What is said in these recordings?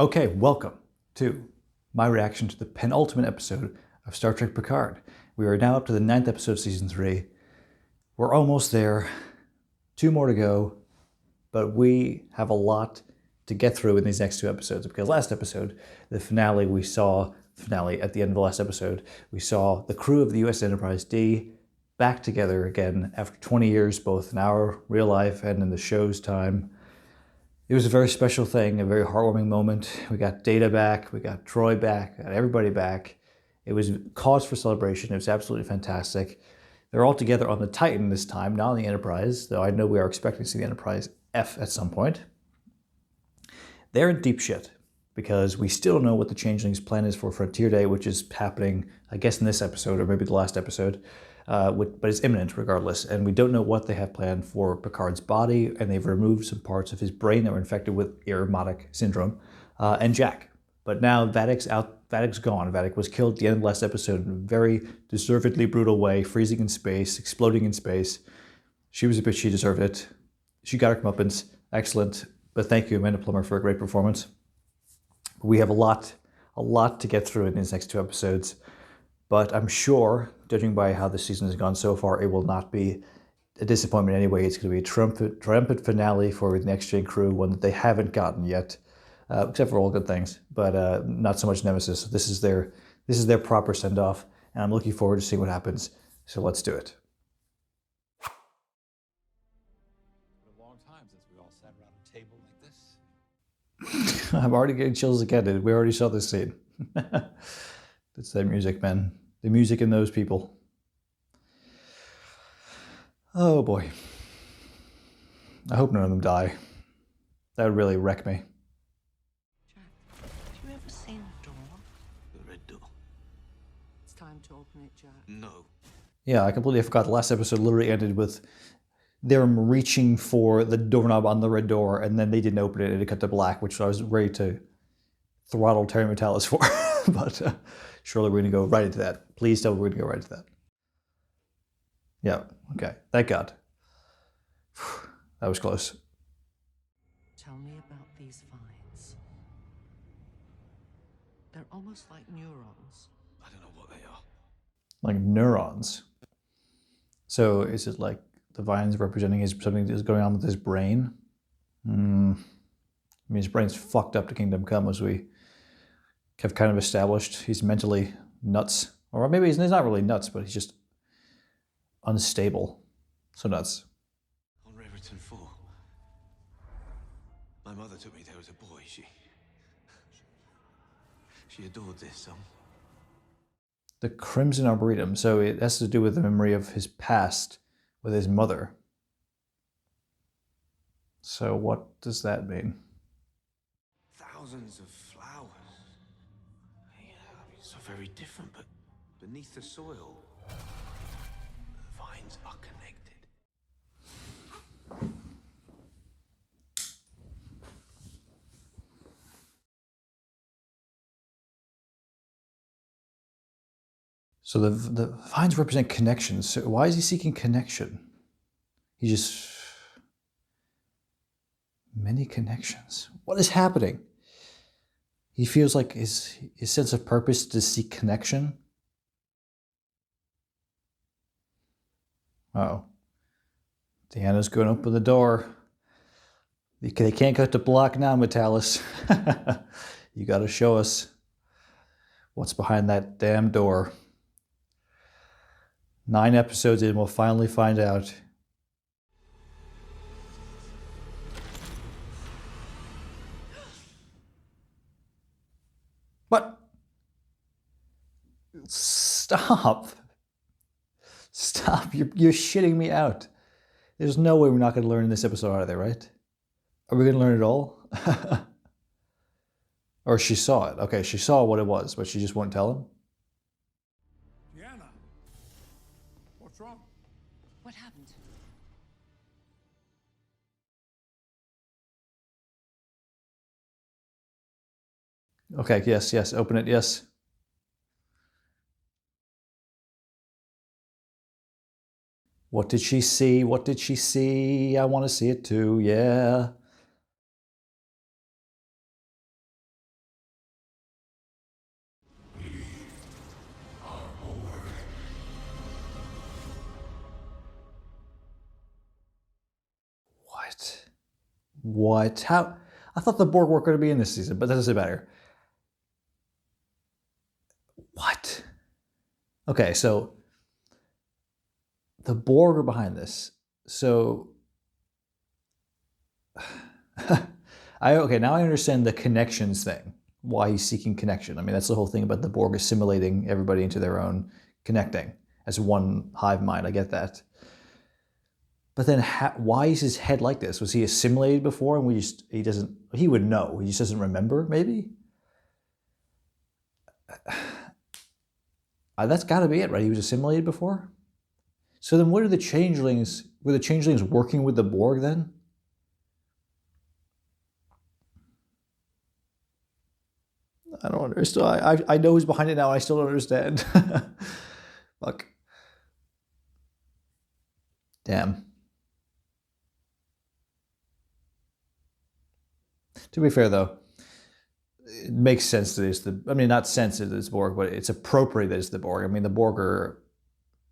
Okay, welcome to my reaction to the penultimate episode of Star Trek Picard. We are now up to the 9th episode of Season 3. We're almost there. 2 more to go. But we have a lot to get through in these next 2 episodes, because last episode, the finale at the end of the last episode, we saw the crew of the USS Enterprise D back together again after 20 years, both in our real life and in the show's time. It was a very special thing, a very heartwarming moment. We got Data back, we got Troy back, got everybody back. It was cause for celebration. It was absolutely fantastic. They're all together on the Titan this time, not on the Enterprise, though I know we are expecting to see the Enterprise F at some point. They're in deep shit, because we still don't know what the Changelings' plan is for Frontier Day, which is happening, I guess, in this episode, or maybe the last episode. But it's imminent regardless, and we don't know what they have planned for Picard's body, and they've removed some parts of his brain that were infected with Ironic syndrome, and Jack. But now Vadic's out. Vadic's gone. Vadic was killed at the end of the last episode in a very deservedly brutal way, freezing in space, exploding in space. She was a bitch. She deserved it. She got her comeuppance. Excellent. But thank you, Amanda Plummer, for a great performance. We have a lot to get through in these next 2 episodes. But I'm sure, judging by how the season has gone so far, it will not be a disappointment anyway. It's going to be a triumphant finale for the Next Gen crew, one that they haven't gotten yet, except for all good things, but not so much Nemesis. This is their proper send-off, and I'm looking forward to seeing what happens. So let's do it. It's been a long time since we all sat around a table like this. I'm already getting chills again. We already saw this scene. It's that music, man. The music in those people. Oh boy. I hope none of them die. That would really wreck me. Jack, have you ever seen a door? The red door. It's time to open it, Jack. No. Yeah, I completely forgot. The last episode literally ended with them reaching for the doorknob on the red door, and then they didn't open it, and it cut to black, which I was ready to throttle Terry Metalis for. But surely we're going to go right into that. Please tell me we're going to go right into that. Yeah, okay. Thank God. That was close. Tell me about these vines. They're almost like neurons. I don't know what they are. Like neurons. So is it like the vines representing something that's going on with his brain? I mean, his brain's fucked up to Kingdom Come, as we have kind of established. He's mentally nuts. Or maybe he's not really nuts, but he's just unstable. So nuts. On Reverton 4. My mother took me there as a boy. She adored this song. The Crimson Arboretum. So it has to do with the memory of his past with his mother. So what does that mean? Thousands of flowers. Yeah, so very different, but beneath the soil, the vines are connected. So the vines represent connections. So why is he seeking connection? He just... Many connections. What is happening? He feels like his sense of purpose to seek connection. Uh-oh. Deanna's going to open the door. They can't cut the block now, Metalis. You got to show us what's behind that damn door. 9 episodes in, we'll finally find out. What? Stop. Stop. You're shitting me out. There's no way we're not going to learn in this episode, are there, right? Are we going to learn it all? Or she saw it. Okay, she saw what it was, but she just won't tell him? Deanna, what's wrong? What happened? Okay, yes, open it, yes. What did she see? What did she see? I want to see it too, yeah. What? How? I thought the Borg were going to be in this season, but that doesn't matter. What? Okay, so the Borg are behind this. So okay, now I understand the connections thing. Why he's seeking connection. I mean, that's the whole thing about the Borg assimilating everybody into their own, connecting as one hive mind. I get that. But then why is his head like this? Was he assimilated before and he would know. He just doesn't remember, maybe? That's got to be it, right? He was assimilated before? So then what are the changelings? Were the changelings working with the Borg then? I don't understand. I know who's behind it now. I still don't understand. Fuck. Damn. To be fair, though, it makes sense that it's the... I mean, not sense that it's Borg, but it's appropriate that it's the Borg. I mean, the Borg are...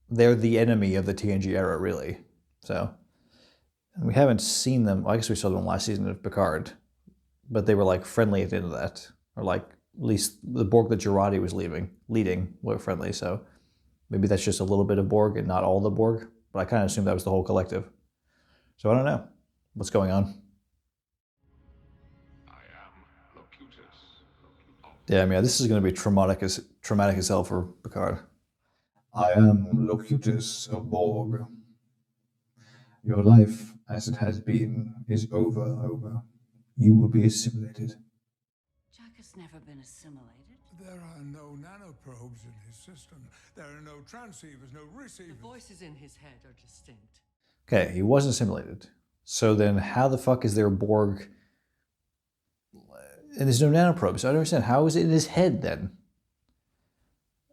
They're the enemy of the TNG era, really. So... And we haven't seen them... Well, I guess we saw them last season of PICARD. But they were, like, friendly at the end of that. Or, like, at least the Borg that Girardi was leading were friendly, so... Maybe that's just a little bit of Borg and not all the Borg. But I kind of assumed that was the whole collective. So I don't know what's going on. Damn, yeah, this is going to be traumatic as hell for Picard. I am Locutus of Borg. Your life, as it has been, is over. You will be assimilated. Jack has never been assimilated. There are no nanoprobes in his system. There are no transceivers, no receivers. The voices in his head are distinct. Okay, he wasn't assimilated. So then how the fuck is there Borg... And there's no nanoprobes. So I don't understand. How is it in his head then?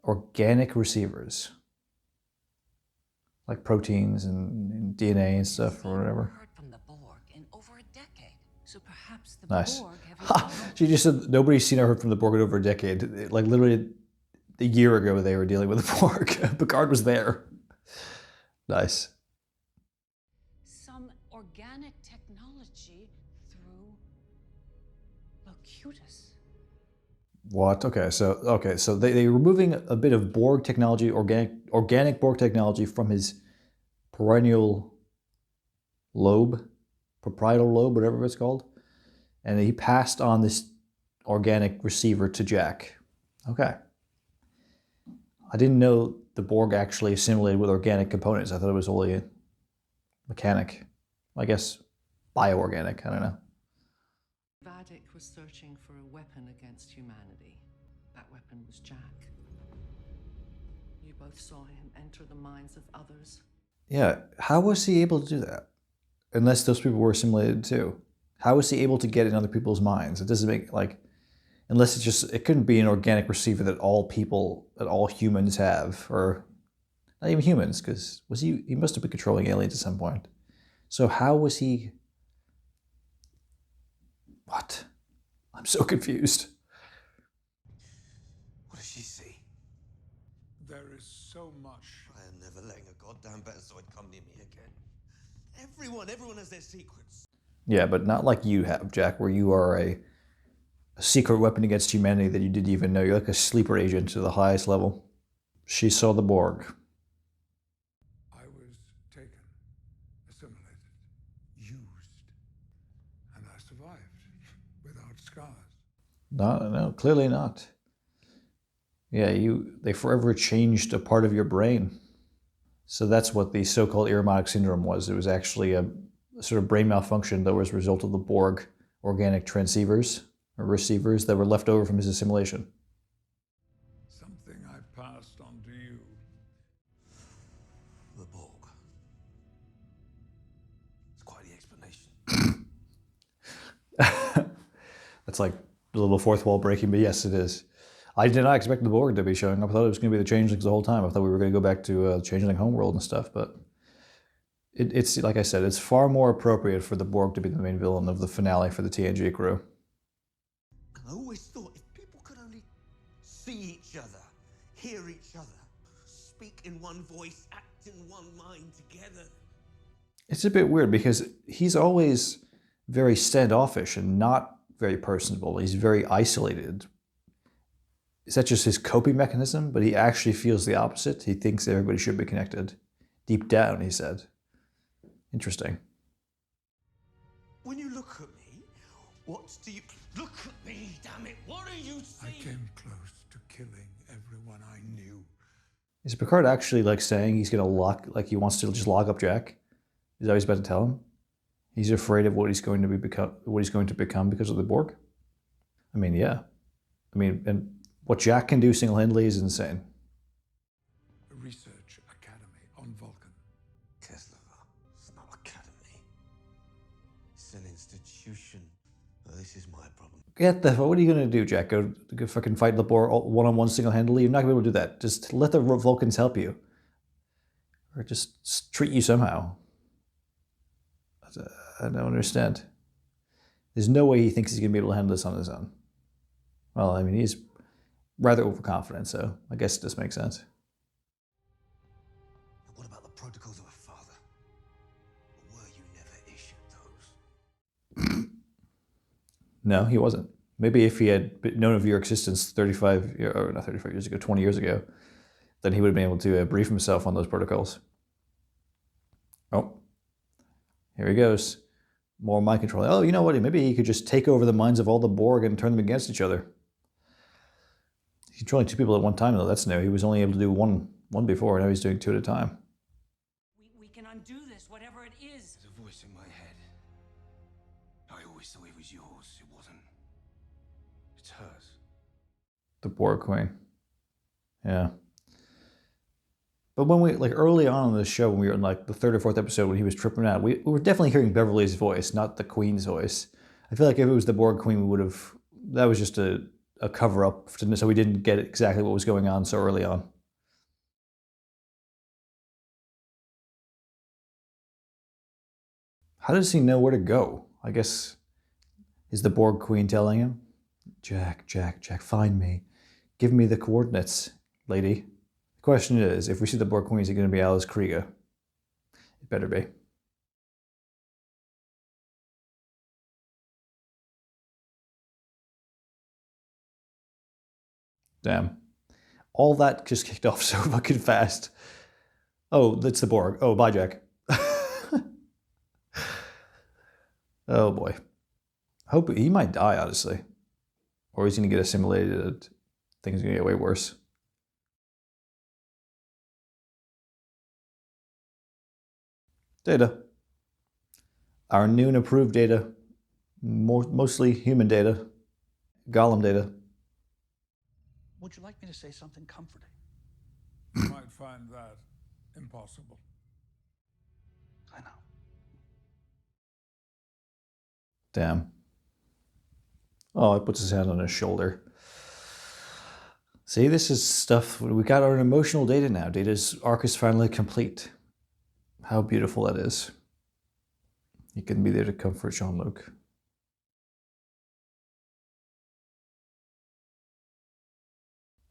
Organic receivers. Like proteins and DNA and stuff or whatever. Heard from the Borg in over a decade. So perhaps the Nice. Borg have Ha! She just said nobody's seen or heard from the Borg in over a decade. Like literally a year ago they were dealing with the Borg. Picard was there. Nice. some organic technology through Locutus. What? Okay, so they're removing a bit of Borg technology, organic Borg technology from his parietal lobe, whatever it's called, and he passed on this organic receiver to Jack. Okay. I didn't know the Borg actually assimilated with organic components. I thought it was only mechanic. I guess bioorganic, I don't know. Vadik was searching for a weapon against humanity. That weapon was Jack. You both saw him enter the minds of others. Yeah, how was he able to do that? Unless those people were assimilated too. How was he able to get in other people's minds? It doesn't make, like, unless it couldn't be an organic receiver that all humans have, or not even humans, because he must have been controlling aliens at some point. So how was he... What? I'm so confused. What does she see? There is so much. I am never letting a goddamn Betazoid come near me again. Everyone has their secrets. Yeah, but not like you have, Jack, where you are a secret weapon against humanity that you didn't even know. You're like a sleeper agent to the highest level. She saw the Borg. I was taken, assimilated, used, and I survived without scars. No, clearly not. Yeah, they forever changed a part of your brain. So that's what the so-called Ironic syndrome was. It was actually a sort of brain malfunction that was a result of the Borg organic transceivers or receivers that were left over from his assimilation. Something I passed on to you. The Borg. It's quite the explanation. That's like a little fourth wall breaking, but yes, it is. I did not expect the Borg to be showing up. I thought it was going to be the Changelings the whole time. I thought we were going to go back to Changeling Homeworld and stuff, but it's like I said, it's far more appropriate for the Borg to be the main villain of the finale for the TNG crew. I always thought if people could only see each other, hear each other, speak in one voice, act in one mind together. It's a bit weird because he's always very standoffish and not very personable. He's very isolated. Is that just his coping mechanism? But he actually feels the opposite. He thinks everybody should be connected. Deep down, he said. Interesting. When you look at me, what do you... Look at me, damn it! What are you I seeing? came close to killing everyone I knew. Is Picard actually like saying he's gonna he wants to just lock up Jack? Is that what he's about to tell him? He's afraid of what he's going to become because of the Borg? I mean, yeah. I mean, and what Jack can do single-handedly is insane. A research academy on Vulcan. Keslova, it's not academy. It's an institution. This is my problem. What are you gonna do, Jack? Go fucking fight the Borg one-on-one single-handedly? You're not gonna be able to do that. Just let the Vulcans help you. Or just treat you somehow. I don't understand. There's no way he thinks he's gonna be able to handle this on his own. Well, I mean, he's rather overconfident, so I guess it does make sense. What about the protocols of a father? Or were you never issued those? No, he wasn't. Maybe if he had known of your existence 20 years ago, then he would have been able to brief himself on those protocols. Oh, here he goes. More mind control. Oh, you know what? Maybe he could just take over the minds of all the Borg and turn them against each other. He's controlling two people at one time, though. That's new. He was only able to do one before, and now he's doing two at a time. We can undo this, whatever it is. There's a voice in my head. I always thought it was yours. It wasn't. It's hers. The Borg Queen. Yeah. But when we, early on in the show, when we were in, the third or fourth episode, when he was tripping out, we were definitely hearing Beverly's voice, not the Queen's voice. I feel like if it was the Borg Queen, we would have... That was just a cover-up, so we didn't get exactly what was going on so early on. How does he know where to go? I guess... Is the Borg Queen telling him? Jack, find me. Give me the coordinates, lady. The question is, if we see the Borg Queen, is it going to be Alice Krieger? It better be. Damn. All that just kicked off so fucking fast. Oh, that's the Borg. Oh, bye, Jack. Oh, boy. Hope he might die, honestly. Or he's going to get assimilated. Things are going to get way worse. Data. Our new and approved data. Mostly human data. Gollum data. Would you like me to say something comforting? You might find that impossible. I know. Damn. Oh, he puts his hand on his shoulder. See, this is stuff, we got our emotional data now. Data's arc is finally complete. How beautiful that is. He can be there to comfort Jean-Luc.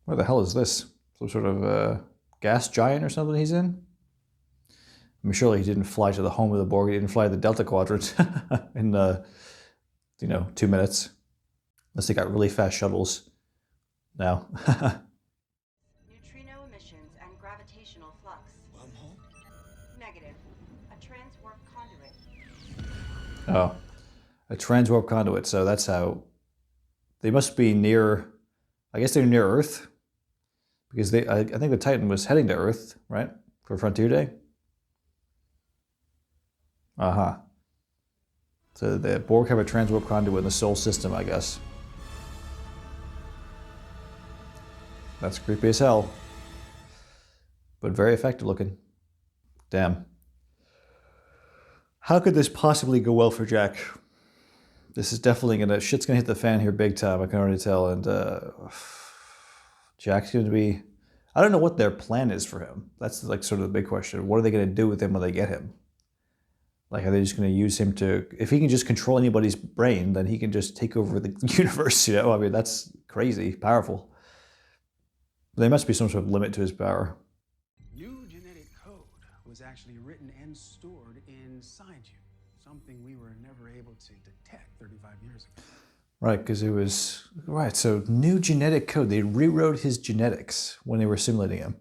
Where the hell is this? Some sort of gas giant or something he's in? I mean, surely he didn't fly to the home of the Borg. He didn't fly to the Delta Quadrant in, 2 minutes. Unless they got really fast shuttles now. Neutrino emissions and gravitational flux. Wormhole? Negative. A transwarp conduit. Oh, a transwarp conduit. So that's how they must be near. I guess they're near Earth because I think the Titan was heading to Earth, right, for Frontier Day. So the Borg have a transwarp conduit in the Sol system, I guess. That's creepy as hell, but very effective looking. Damn. How could this possibly go well for Jack? This is definitely shit's gonna hit the fan here big time, I can already tell, and Jack's gonna be, I don't know what their plan is for him. That's sort of the big question. What are they gonna do with him when they get him? Are they just gonna use him to, if he can just control anybody's brain, then he can just take over the universe, I mean, that's crazy, powerful. There must be some sort of limit to his power. New genetic code was actually written and stored inside you. Something we were never able to detect 35 years ago. Right, because it was... Right, so new genetic code. They rewrote his genetics when they were simulating him.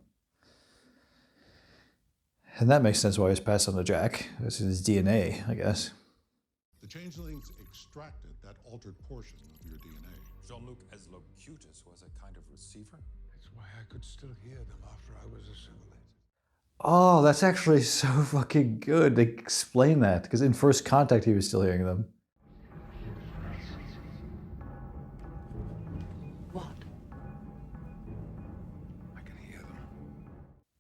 And that makes sense why he was passed on to Jack. It's his DNA, I guess. The changelings extracted that altered portion of your DNA. Jean-Luc as Locutus was a kind of receiver? That's why I could still hear them after I was assimilated. Oh, that's actually so fucking good. They explain that, because in First Contact he was still hearing them. What? I can hear them.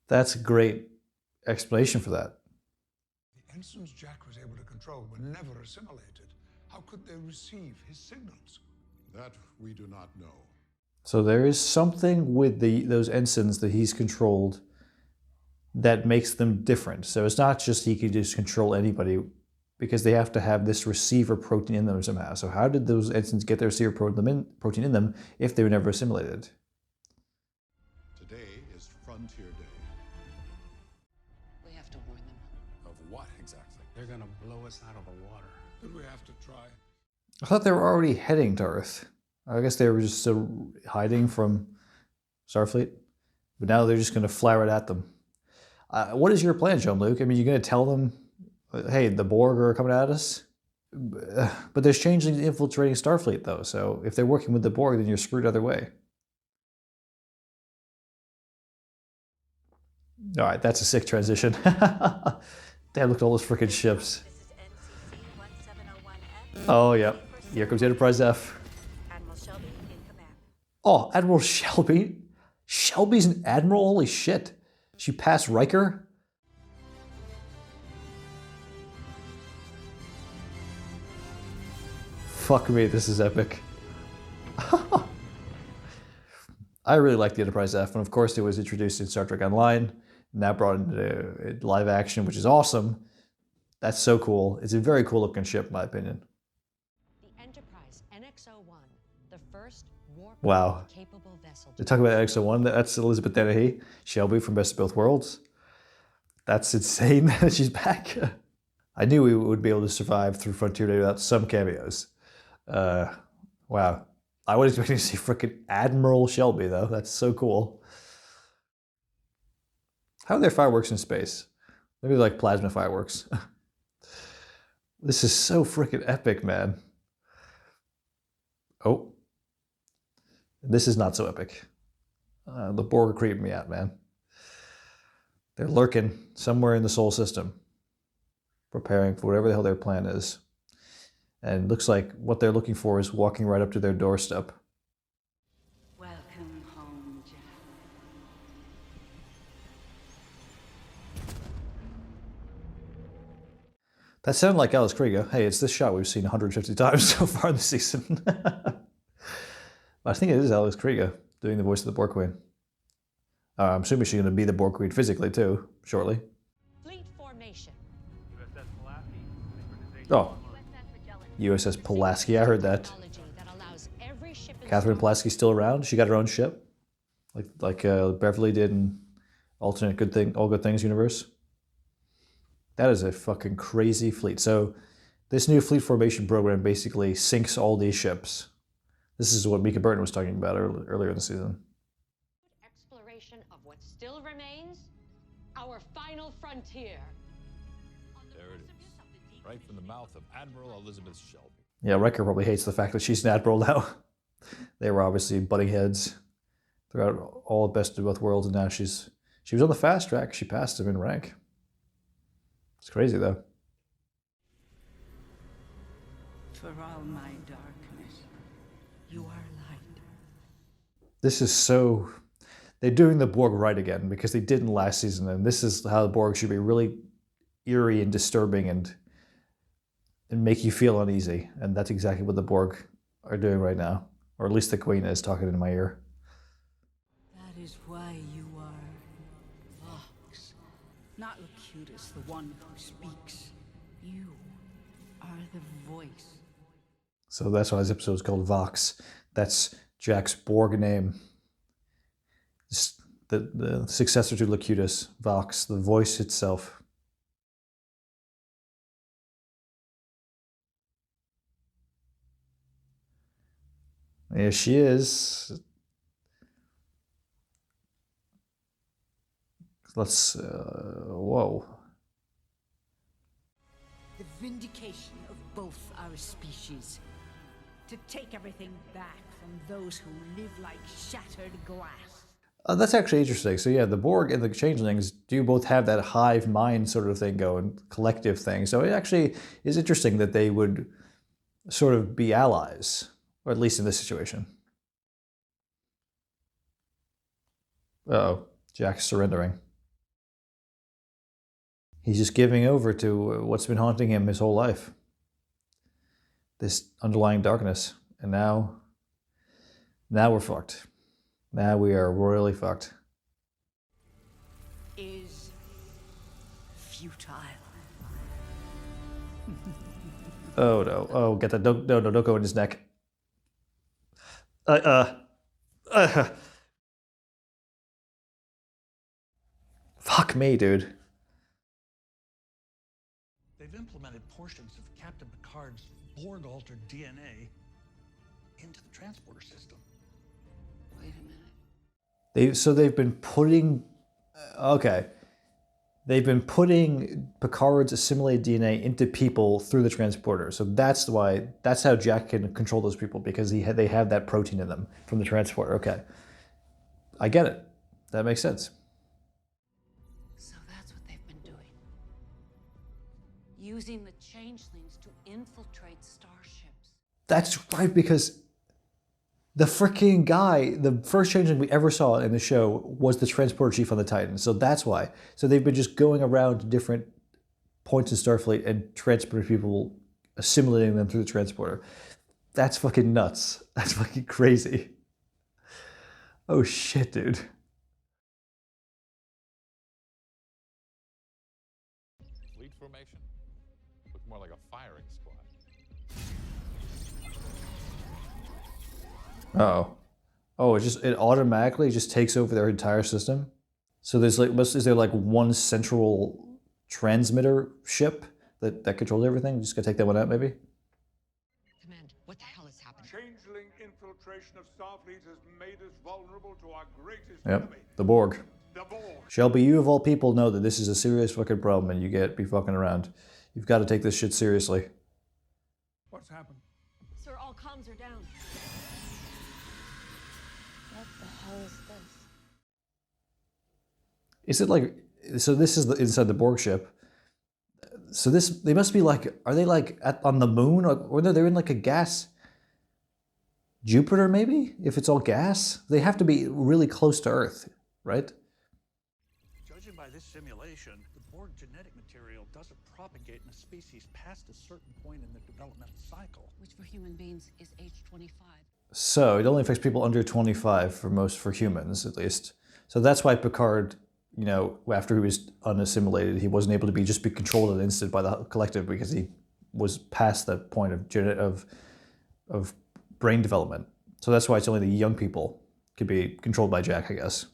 That's a great explanation for that. The ensigns Jack was able to control were never assimilated. How could they receive his signals? That we do not know. So there is something with those ensigns that he's controlled that makes them different. So it's not just he can just control anybody, because they have to have this receiver protein in them somehow. So how did those ensigns get their receiver protein in them if they were never assimilated? Today is Frontier Day. We have to warn them. Of what exactly? They're gonna blow us out of the water. Did we have to try? I thought they were already heading to Earth. I guess they were just still hiding from Starfleet. But now they're just going to flower it at them. What is your plan, Jean-Luc? I mean, you're going to tell them, hey, the Borg are coming at us? But there's changelings infiltrating Starfleet, though. So if they're working with the Borg, then you're screwed either way. All right, that's a sick transition. Damn, look at all those freaking ships. Oh, yeah. Here comes Enterprise F. Admiral Shelby in command. Oh, Admiral Shelby? Shelby's an admiral? Holy shit. She passed Riker? Fuck me, this is epic. I really like the Enterprise F, and of course it was introduced in Star Trek Online, and now brought into live action, which is awesome. That's so cool. It's a very cool looking ship, in my opinion. The Enterprise NX-01, the first Wow. warp-capable vessel. They talk about NX-01, that's Elizabeth Dennehy, Shelby from Best of Both Worlds. That's insane that she's back. I knew we would be able to survive through Frontier Day without some cameos. Wow. I wasn't expecting to see frickin' Admiral Shelby, though. That's so cool. How are there fireworks in space? Maybe like plasma fireworks. This is so frickin' epic, man. Oh. This is not so epic. The Borg are creeping me out, man. They're lurking somewhere in the Sol system, preparing for whatever the hell their plan is. And it looks like what they're looking for is walking right up to their doorstep. Welcome home, Jack. That sounded like Alice Krieger. Hey, it's this shot we've seen 150 times so far this season. I think it is Alice Krieger doing the voice of the Borg Queen. I'm assuming she's going to be the Borg Queen physically too, shortly. Fleet formation. Oh, USS Pulaski, I heard that. Catherine Pulaski's still around. She got her own ship, like Beverly did in alternate All Good Things universe. That is a fucking crazy fleet. So this new fleet formation program basically sinks all these ships. This is what Mika Burton was talking about earlier in the season. Exploration of what still remains, our final frontier. There it is. Right from the mouth of Admiral Elizabeth Shelby. Yeah, Riker probably hates the fact that she's an admiral now. They were obviously butting heads throughout all Best of Both Worlds, and now she was on the fast track. She passed him in rank. It's crazy though. For all my darkness, you are light. This is so... They're doing the Borg right again, because they didn't last season, and this is how the Borg should be really eerie and disturbing and make you feel uneasy. And that's exactly what the Borg are doing right now. Or at least the Queen is talking in my ear. That is why you are Vox, not Locutus, the one who speaks. You are the voice. So that's why this episode is called Vox. That's Jack's Borg name. The successor to Locutus, Vox, the voice itself. Here she is. Let's, whoa. The vindication of both our species. To take everything back from those who live like shattered glass. That's actually interesting. So yeah, the Borg and the Changelings do both have that hive mind sort of thing going, collective thing. So it actually is interesting that they would sort of be allies, or at least in this situation. Uh-oh, Jack's surrendering. He's just giving over to what's been haunting him his whole life. This underlying darkness. And now we're fucked. Now we are royally fucked. Is futile. Oh no, oh, get that, don't go in his neck. Fuck me, dude. They've implemented portions of Captain Picard's Borg-altered DNA into the transporter system. Wait a minute. They've been putting, okay. They've been putting Picard's assimilated DNA into people through the transporter. So that's how Jack can control those people, because they have that protein in them from the transporter. Okay. I get it. That makes sense. So that's what they've been doing. Using the changelings to infiltrate starships. That's right, because the freaking guy, the first changeling we ever saw in the show was the transporter chief on the Titan. So that's why. So they've been just going around to different points in Starfleet and transporting people, assimilating them through the transporter. That's fucking nuts. That's fucking crazy. Oh shit, dude. Fleet formation? Look more like a firing squad. Uh-oh. Oh, it automatically just takes over their entire system? So there's is there like one central transmitter ship that controls everything? Just gotta take that one out, maybe? Command, what the hell is happening? Changeling infiltration of Starfleet has made us vulnerable to our greatest Yep, enemy. the Borg. The Borg. Shelby, you of all people know that this is a serious fucking problem and you can't be fucking around. You've got to take this shit seriously. What's happened? Sir, all comms are down. What the hell is this? Is it like, so this is inside the Borg ship. So they must be like, are they like on the moon? Or they're in like a gas Jupiter maybe? If it's all gas? They have to be really close to Earth, right? Judging by this simulation, the Borg genetic material doesn't propagate in a species past a certain point in the developmental cycle. Which for human beings is age 25. So it only affects people under 25 for humans, at least. So that's why Picard, you know, after he was unassimilated, he wasn't able to just be controlled at an instant by the collective, because he was past that point of brain development. So that's why it's only the young people could be controlled by Jack, I guess.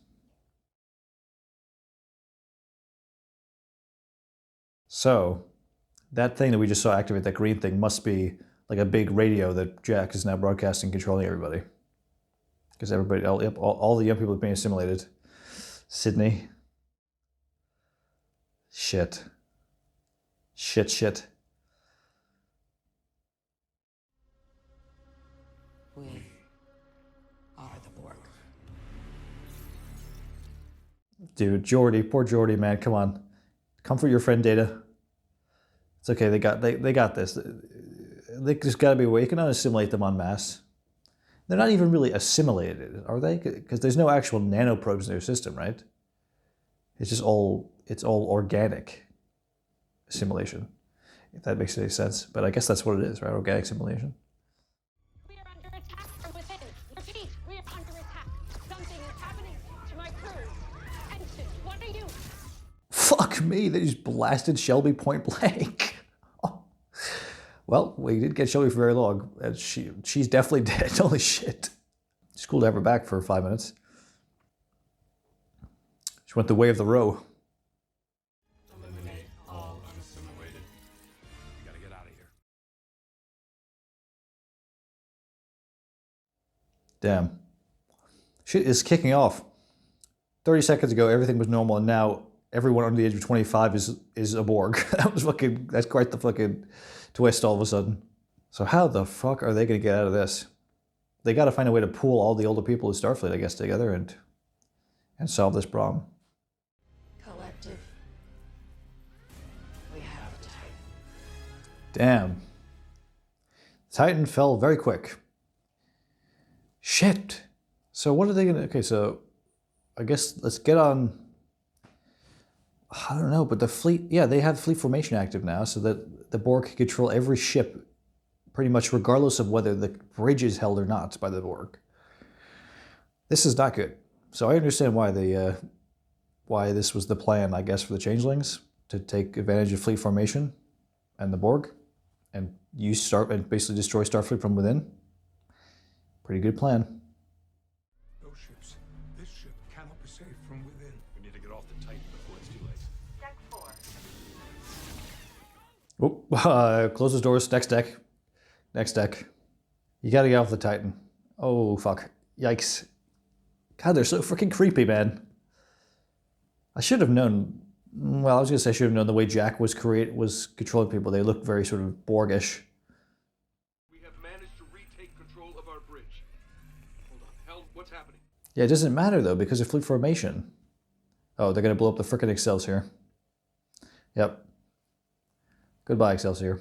So that thing that we just saw activate, that green thing, must be like a big radio that Jack is now broadcasting, controlling everybody. Because everybody, all the young people are being assimilated. Sydney. Shit. Shit. We are the Borg. Dude, Geordi, poor Geordi, man, come on. Comfort your friend Data. It's okay, they got this. They just gotta be away. You can unassimilate them en masse. They're not even really assimilated, are they? Because there's no actual nanoprobes in their system, right? It's just all organic assimilation, if that makes any sense. But I guess that's what it is, right? Organic assimilation. We are under attack from within. Repeat, we are under attack. Something is happening to my crew. Ensign, what are you? Fuck me, they just blasted Shelby point blank. Well, we didn't get Shelby for very long. And she's definitely dead. Holy shit. It's cool to have her back for 5 minutes. She went the way of the row. Eliminate all unassimilated. You gotta get out of here. Damn. Shit is kicking off. 30 seconds ago, everything was normal, and now everyone under the age of 25 is a Borg. That's quite the fucking twist all of a sudden. So how the fuck are they going to get out of this? They got to find a way to pool all the older people of Starfleet, I guess, together and solve this problem. Collective. We have time. Damn. Titan fell very quick. Shit. So what are they gonna... Okay, so I guess let's get on... I don't know, but the fleet... Yeah, they have fleet formation active now, so that the Borg can control every ship pretty much regardless of whether the bridge is held or not by the Borg. This is not good. So I understand why they... why this was the plan, I guess, for the Changelings, to take advantage of fleet formation and the Borg, and basically destroy Starfleet from within. Pretty good plan. Those ships. This ship cannot be saved from within. We need to get off the Titan before it's too late. Deck 4. Oh, close those doors. Next deck. Next deck. You gotta get off the Titan. Oh, fuck. Yikes. God, they're so freaking creepy, man. I should have known... Well, I was gonna say I should have known the way Jack was controlling people. They looked very sort of Borgish. We have managed to retake control of our bridge. Hold on. Hell, what's happening? Yeah, it doesn't matter, though, because of fleet formation. Oh, they're gonna blow up the frickin' Excelsior. Yep. Goodbye, Excelsior.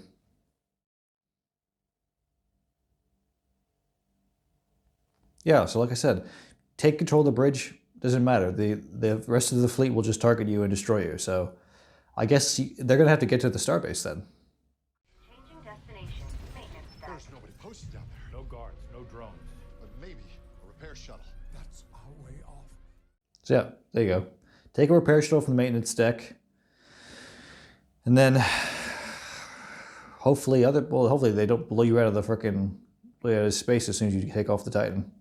Yeah, so like I said, take control of the bridge. Doesn't matter. The rest of the fleet will just target you and destroy you. So I guess they're going to have to get to the starbase then. Changing destination. Maintenance status. There's nobody posted down there. No guards, no drones. But maybe a repair shuttle. That's our way off. So yeah, there you go. Take a repair shuttle from the maintenance deck. And then hopefully they don't blow you out of the frickin' space as soon as you take off the Titan.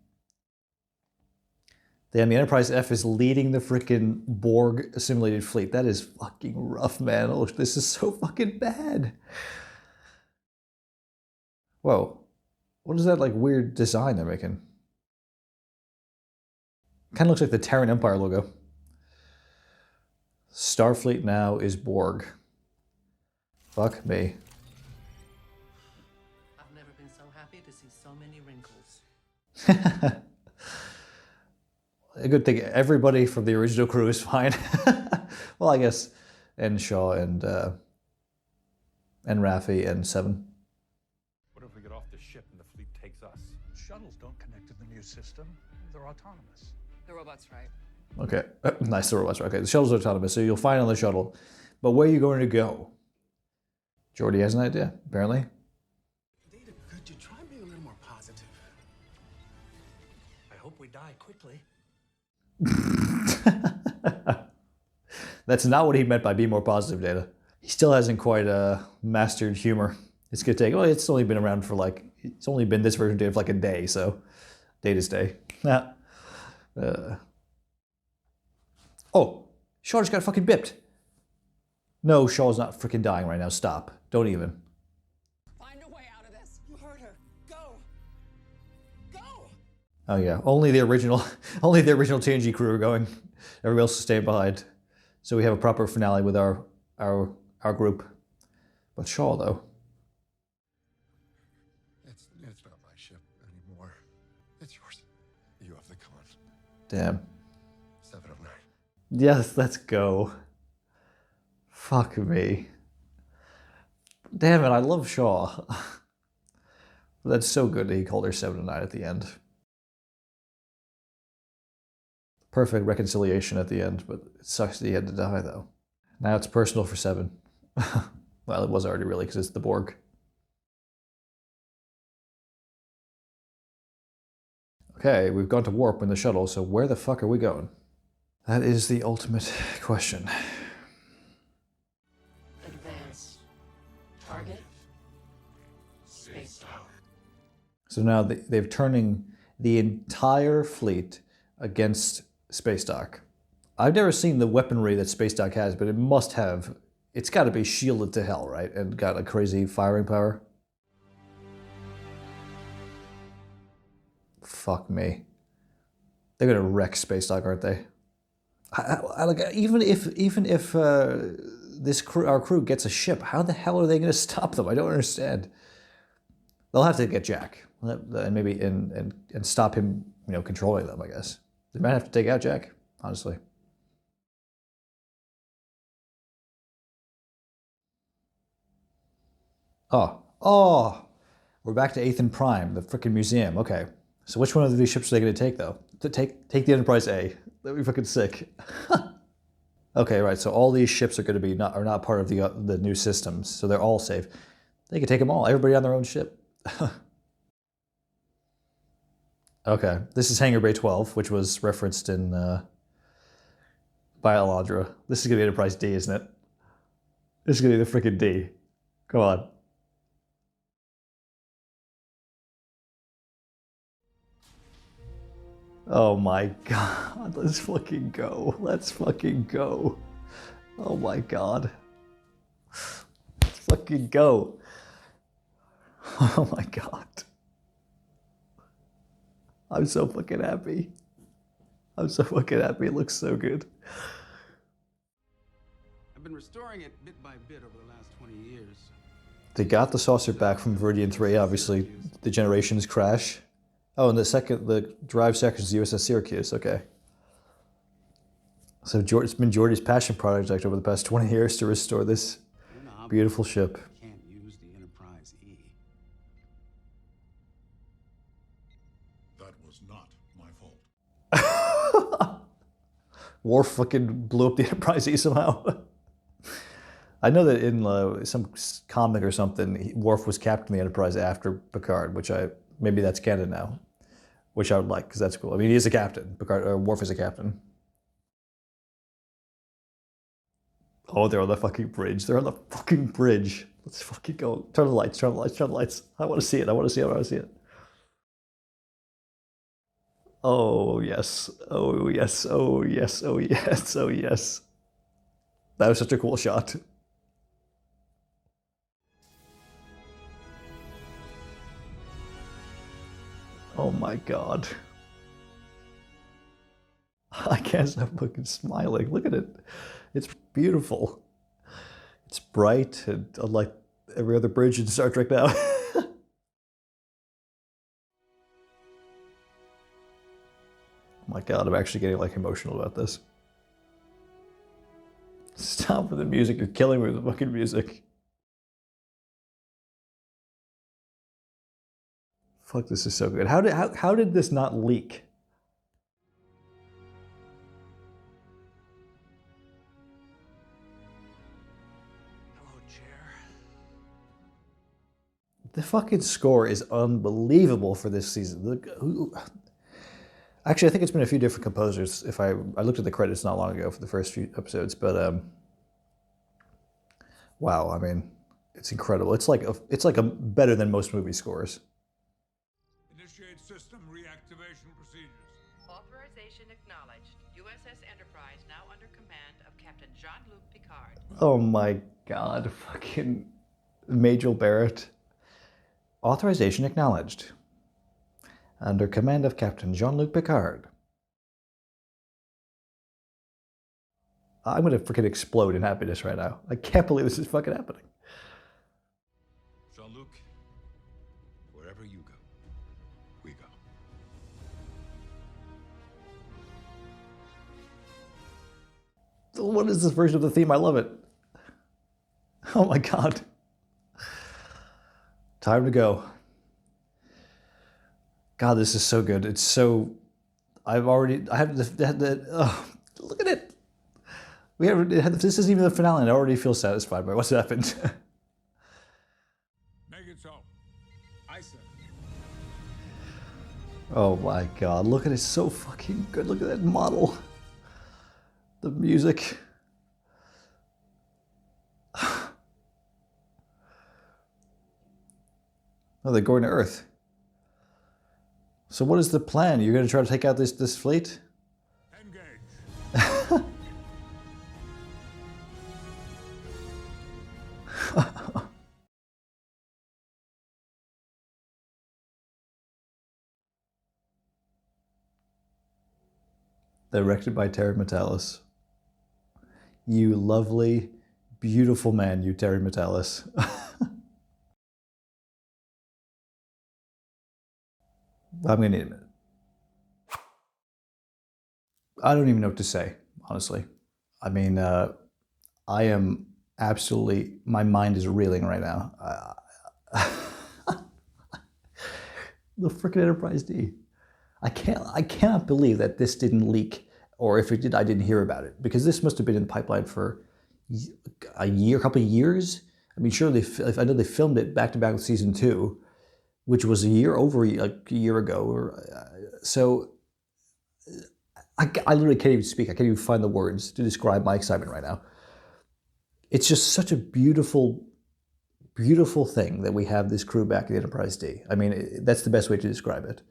Damn, the Enterprise F is leading the frickin' Borg assimilated fleet. That is fucking rough, man. Oh, this is so fucking bad. Whoa. What is that, like, weird design they're making? Kind of looks like the Terran Empire logo. Starfleet now is Borg. Fuck me. I've never been so happy to see so many wrinkles. A good thing everybody from the original crew is fine. Well, I guess, and Shaw and Raffi and Seven. What if we get off the ship and the fleet takes us? Shuttles don't connect to the new system. They're autonomous. The robot's right. Okay, nice, the robots. Okay, the shuttle's autonomous, so you'll find on the shuttle. But where are you going to go? Geordi has an idea, apparently. Data, could you try being a little more positive? I hope we die quickly. That's not what he meant by be more positive, Data. He still hasn't quite mastered humor. It's gonna take, well, it's only been around for like, it's only been this version of Data for like a day, so Data's day. Oh, Shaw just got fucking bipped. No, Shaw's not freaking dying right now. Stop. Don't even. Find a way out of this. You heard her. Go. Go. Oh yeah, only the original TNG crew are going. Everybody else is staying behind. So we have a proper finale with our group. But Shaw though. It's not my ship anymore. It's yours. You have the command. Damn. 709. Yes, let's go. Fuck me. Damn it, I love Shaw. That's so good that he called her 709 at the end. Perfect reconciliation at the end, but it sucks that he had to die, though. Now it's personal for Seven. Well, it was already really, because it's the Borg. Okay, we've gone to warp in the shuttle, so where the fuck are we going? That is the ultimate question. Advance. Target. Space dock. So now they're turning the entire fleet against Space Dock. I've never seen the weaponry that Space Dock has, but it must have. It's got to be shielded to hell, right? And got a crazy firing power. Fuck me. They're gonna wreck Space Dock, aren't they? Like even if our crew gets a ship, how the hell are they gonna stop them? I don't understand. They'll have to get Jack and maybe and stop him, controlling them. I guess they might have to take out Jack. Honestly. Oh, we're back to 8th and Prime, the freaking museum. Okay, so which one of these ships are they going to take though? Take the Enterprise A. That'd be fucking sick. Okay, right. So all these ships are going to be not part of the new systems, so they're all safe. They can take them all. Everybody on their own ship. Okay, this is Hangar Bay 12, which was referenced in by Alondra. This is going to be Enterprise D, isn't it? This is going to be the freaking D. Come on. Oh my god, let's fucking go. Let's fucking go. Oh my god. Let's fucking go. Oh my god. I'm so fucking happy. I'm so fucking happy. It looks so good. I've been restoring it bit by bit over the last 20 years. They got the saucer back from Viridian 3, obviously. The generations crash. Oh, and the drive section is the USS Syracuse, okay. So it's been Geordi's passion project over the past 20 years to restore this beautiful ship. Can't use the Enterprise E. That was not my fault. Worf fucking blew up the Enterprise E somehow. I know that in some comic or something, Worf was captain of the Enterprise after Picard, maybe that's canon now, which I would like, because that's cool. I mean, he is a captain. Worf is a captain. Oh, they're on the fucking bridge. They're on the fucking bridge. Let's fucking go. Turn the lights, turn the lights, turn the lights. I want to see it. I want to see it. I want to see it. Oh, yes. Oh, yes. Oh, yes. Oh, yes. Oh, yes. That was such a cool shot. Oh my god. I can't stop fucking smiling. Look at it. It's beautiful. It's bright and unlike every other bridge in Star Trek now. Oh my god, I'm actually getting emotional about this. Stop with the music. You're killing me with the fucking music. Fuck, this is so good. How did this not leak? Hello, Chair. The fucking score is unbelievable for this season. Actually, I think it's been a few different composers. I looked at the credits not long ago for the first few episodes, but wow, I mean, it's incredible. It's like a better than most movie scores. Initiate system reactivation procedures. Authorization acknowledged. USS Enterprise now under command of Captain Jean-Luc Picard. Oh my god, fucking Majel Barrett. Authorization acknowledged. Under command of Captain Jean-Luc Picard. I'm gonna freaking explode in happiness right now. I can't believe this is fucking happening. Jean-Luc, wherever you go, we go. What is this version of the theme? I love it. Oh my god. Time to go. God, this is so good. It's so... I have the look at it. This isn't even the finale, and I already feel satisfied by what's happened. Make it so. I said. Oh my god, look at it. It's so fucking good. Look at that model. The music. Oh, they're going to Earth. So what is the plan? You're going to try to take out this fleet? Engage. directed by Terry Matalas. You lovely, beautiful man, you Terry Matalas. I'm gonna need a minute. I don't even know what to say, honestly. I mean, I am absolutely, my mind is reeling right now. The frickin' Enterprise D. I cannot believe that this didn't leak, or if it did, I didn't hear about it, because this must have been in the pipeline for a couple of years. I mean, sure, I know they filmed it back to back with season 2, which was a year ago, so I literally can't even speak. I can't even find the words to describe my excitement right now. It's just such a beautiful, beautiful thing that we have this crew back at the Enterprise D. I mean, that's the best way to describe it.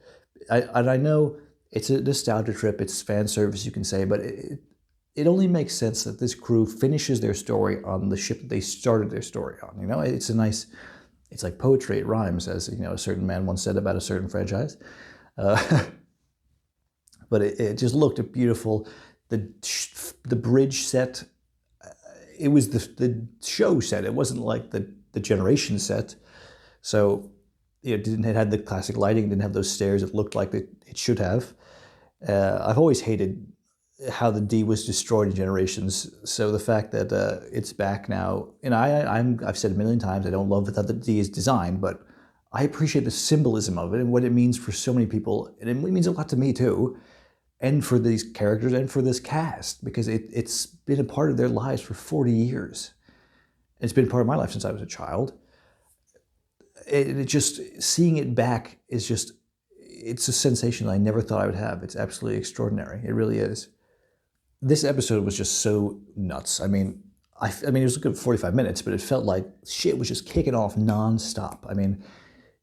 I know it's a nostalgia trip, it's fan service, you can say, but it only makes sense that this crew finishes their story on the ship that they started their story on. You know, it's like poetry, it rhymes, as you know, a certain man once said about a certain franchise. But it just looked beautiful. The bridge set, it was the show set. It wasn't like the Generation set. So it had the classic lighting. It didn't have those stairs. It looked like it should have. I've always hated how the D was destroyed in Generations. So the fact that it's back now, and I've said a million times, I don't love how the D is designed, but I appreciate the symbolism of it and what it means for so many people. And it means a lot to me too, and for these characters and for this cast, because it's been a part of their lives for 40 years. It's been part of my life since I was a child. It just, seeing it back is just, it's a sensation I never thought I would have. It's absolutely extraordinary. It really is. This episode was just so nuts. I mean, it was a good 45 minutes, but it felt like shit was just kicking off nonstop. I mean,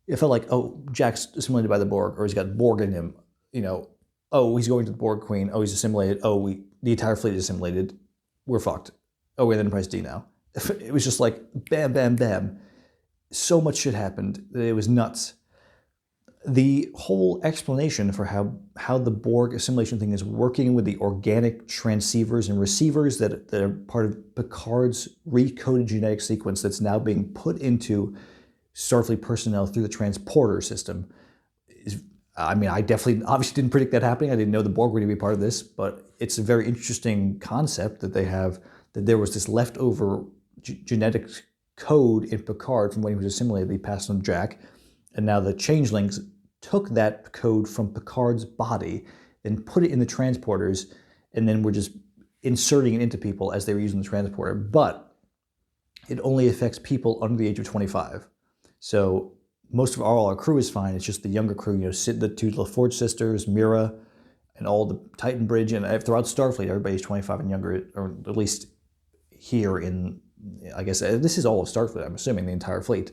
it felt like, oh, Jack's assimilated by the Borg, or he's got Borg in him. You know, oh, he's going to the Borg Queen. Oh, he's assimilated. Oh, the entire fleet is assimilated. We're fucked. Oh, we're in the Enterprise D now. It was just like bam, bam, bam. So much shit happened that it was nuts. The whole explanation for how the Borg assimilation thing is working with the organic transceivers and receivers that are part of Picard's recoded genetic sequence that's now being put into Starfleet personnel through the transporter system is, I mean, I obviously didn't predict that happening. I didn't know the Borg were going to be part of this, but it's a very interesting concept that they have, that there was this leftover genetic code in Picard from when he was assimilated that he passed on to Jack, and now the changelings took that code from Picard's body and put it in the transporters, and then were just inserting it into people as they were using the transporter. But it only affects people under the age of 25. So most of all our crew is fine. It's just the younger crew, you know, the two LaForge sisters, Mira, and all the Titan Bridge, and throughout Starfleet, everybody's 25 and younger, or at least here in, I guess, this is all of Starfleet, I'm assuming, the entire fleet.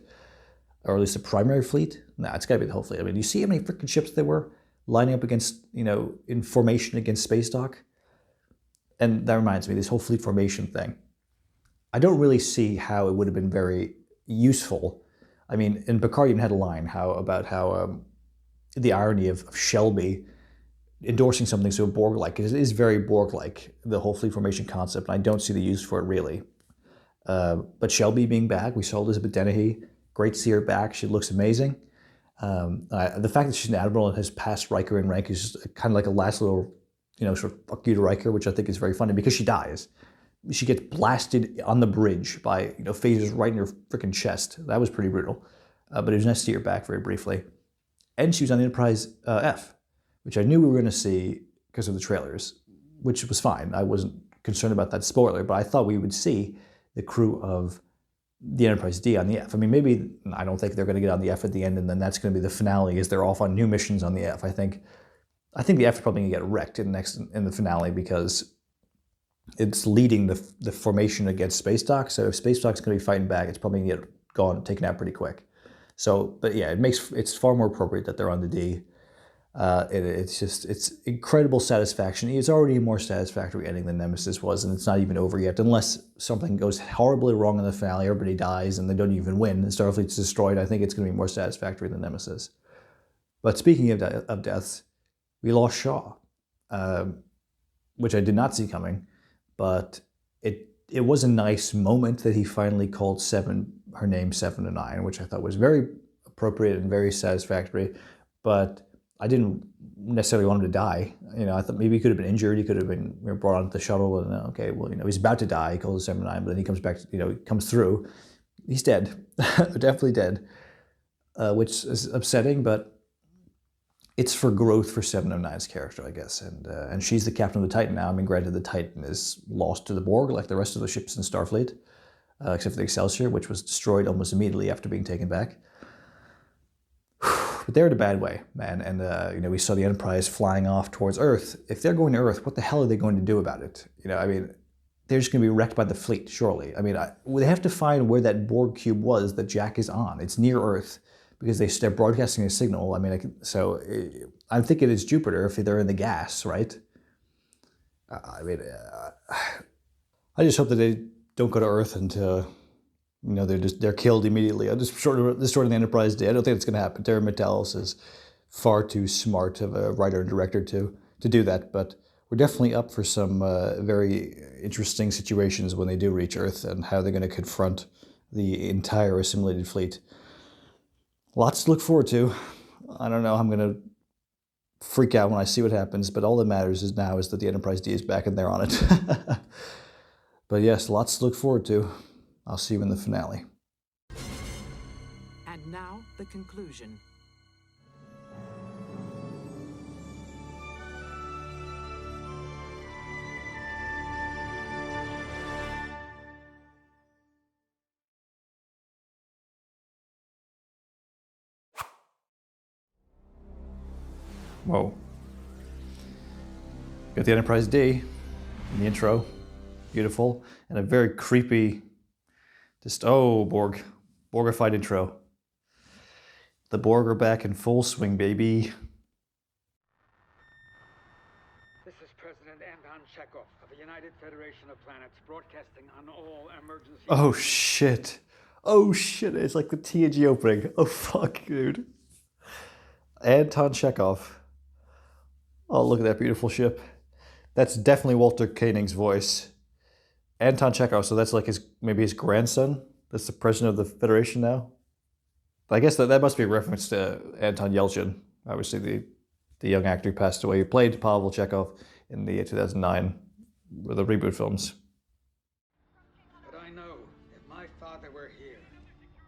Or at least the primary fleet? Nah, it's gotta be the whole fleet. I mean, do you see how many freaking ships there were lining up against, you know, in formation against space dock? And that reminds me, this whole fleet formation thing. I don't really see how it would have been very useful. I mean, in Picard even had a line about how the irony of Shelby endorsing something so Borg-like. It is very Borg-like, the whole fleet formation concept, and I don't see the use for it really. But Shelby being back, we saw Elizabeth Dennehy. Great to see her back. She looks amazing. The fact that she's an admiral and has passed Riker in rank is just kind of like a last little, you know, sort of fuck you to Riker, which I think is very funny because she dies. She gets blasted on the bridge by, you know, phasers right in her freaking chest. That was pretty brutal. But it was nice to see her back very briefly. And she was on the Enterprise F, which I knew we were going to see because of the trailers, which was fine. I wasn't concerned about that spoiler, but I thought we would see the crew of the Enterprise D on the F. I mean, maybe, I don't think they're going to get on the F at the end, and then that's going to be the finale, is they're off on new missions on the F. I think the F is probably going to get wrecked in the finale because it's leading the formation against Space Dock. So if Space Dock's going to be fighting back, it's probably going to get taken out pretty quick. So, but yeah, it's far more appropriate that they're on the D. It's incredible satisfaction. It's already a more satisfactory ending than Nemesis was, and it's not even over yet. Unless something goes horribly wrong in the finale, everybody dies, and they don't even win, and Starfleet's destroyed, I think it's going to be more satisfactory than Nemesis. But speaking of deaths, we lost Shaw. which I did not see coming, but it was a nice moment that he finally called her name 7 to 9, which I thought was very appropriate and very satisfactory. But I didn't necessarily want him to die. I thought maybe he could have been injured. He could have been brought onto the shuttle, and okay, well, he's about to die. He calls it 7 to 9, but then he comes back. He comes through. He's dead, definitely dead, which is upsetting, but it's for growth for 709's character, I guess. And she's the captain of the Titan now. I mean, granted, the Titan is lost to the Borg, like the rest of the ships in Starfleet, except for the Excelsior, which was destroyed almost immediately after being taken back. But they're in a bad way, man. And we saw the Enterprise flying off towards Earth. If they're going to Earth, what the hell are they going to do about it? They're just going to be wrecked by the fleet, surely. They have to find where that Borg cube was that Jack is on. It's near Earth, because they're broadcasting a signal. So I'm thinking it's Jupiter if they're in the gas, right? I just hope that they don't go to Earth and they're killed immediately. I'm just short of the Enterprise Day. I don't think it's going to happen. Terry Metalis is far too smart of a writer and director to do that, but we're definitely up for some very interesting situations when they do reach Earth and how they're going to confront the entire assimilated fleet. Lots to look forward to. I don't know. I'm going to freak out when I see what happens, but all that matters is that the Enterprise D is back and they're on it. But yes, lots to look forward to. I'll see you in the finale. And now, the conclusion. Whoa. Got the Enterprise D in the intro. Beautiful. And a very creepy, Borgified intro. The Borg are back in full swing, baby. This is President Anton Chekhov of the United Federation of Planets, broadcasting on all emergency... Oh shit. Oh shit, it's like the TNG opening. Oh fuck, dude. Anton Chekhov. Oh, look at that beautiful ship. That's definitely Walter Koenig's voice. Anton Chekhov, so that's like maybe his grandson? That's the president of the Federation now? I guess that must be a reference to Anton Yelchin. Obviously, the young actor who passed away. He played Pavel Chekhov in the 2009 the reboot films. But I know if my father were here,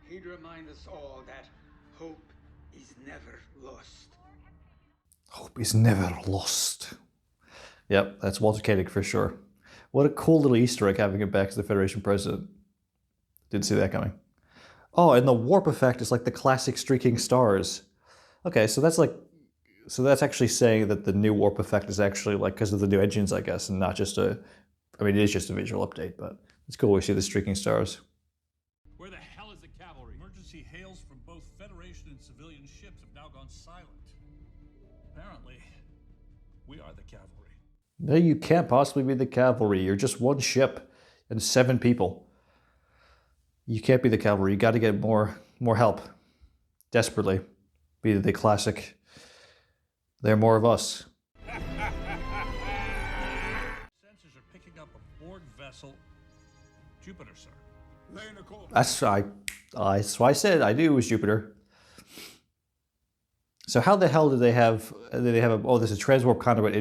he'd remind us all that hope is never lost. Hope is never lost. Yep, that's Walter Koenig for sure. What a cool little Easter egg having him back as the Federation president. Didn't see that coming. Oh, and the warp effect is like the classic streaking stars. Okay, so that's actually saying that the new warp effect is actually like because of the new engines, I guess, and not just it is just a visual update, but it's cool we see the streaking stars. Where the hell is the cavalry? Emergency hails from both Federation and civilian ships have now gone silent. Apparently, we are the cavalry. No, you can't possibly be the cavalry. You're just one ship and 7 people. You can't be the cavalry. You got to get more help. Desperately. Be the classic. There are more of us. Sensors are picking up a Borg vessel. Jupiter, sir. That's why I said I knew it was Jupiter. So how the hell did they have there's a transwarp conduit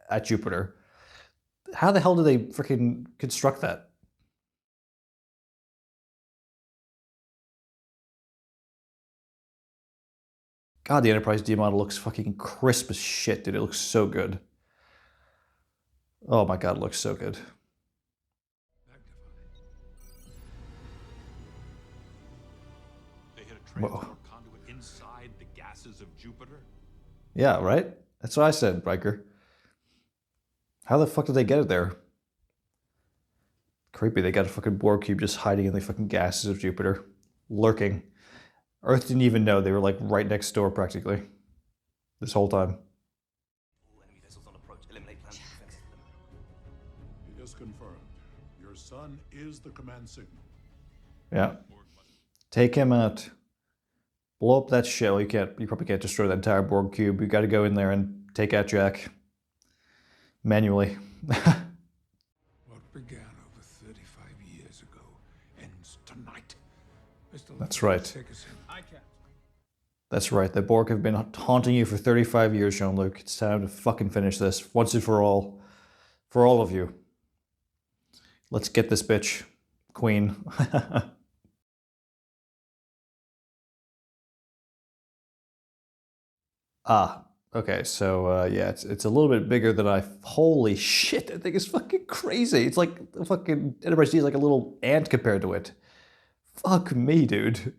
at Jupiter. How the hell did they freaking construct that? God, the Enterprise D model looks fucking crisp as shit, dude. It looks so good. Oh my God, it looks so good. They hit a transport conduit inside the gases of Jupiter? Yeah, right? That's what I said, Riker. How the fuck did they get it there? Creepy, they got a fucking Borg cube just hiding in the fucking gases of Jupiter. Lurking. Earth didn't even know. They were like right next door practically. This whole time. It is confirmed. Your son is the command signal. Yeah. Take him out. Blow up that shell. You probably can't destroy that entire Borg cube. You gotta go in there and take out Jack. manually. What began over 35 years ago ends tonight. That's right. Take us in. That's right. The Borg have been haunting you for 35 years, Jean-Luc. It's time to fucking finish this once and for all. For all of you. Let's get this bitch, Queen. Okay, so yeah, it's a little bit bigger than holy shit, that thing is fucking crazy. It's like the fucking Enterprise D is like a little ant compared to it. Fuck me, dude.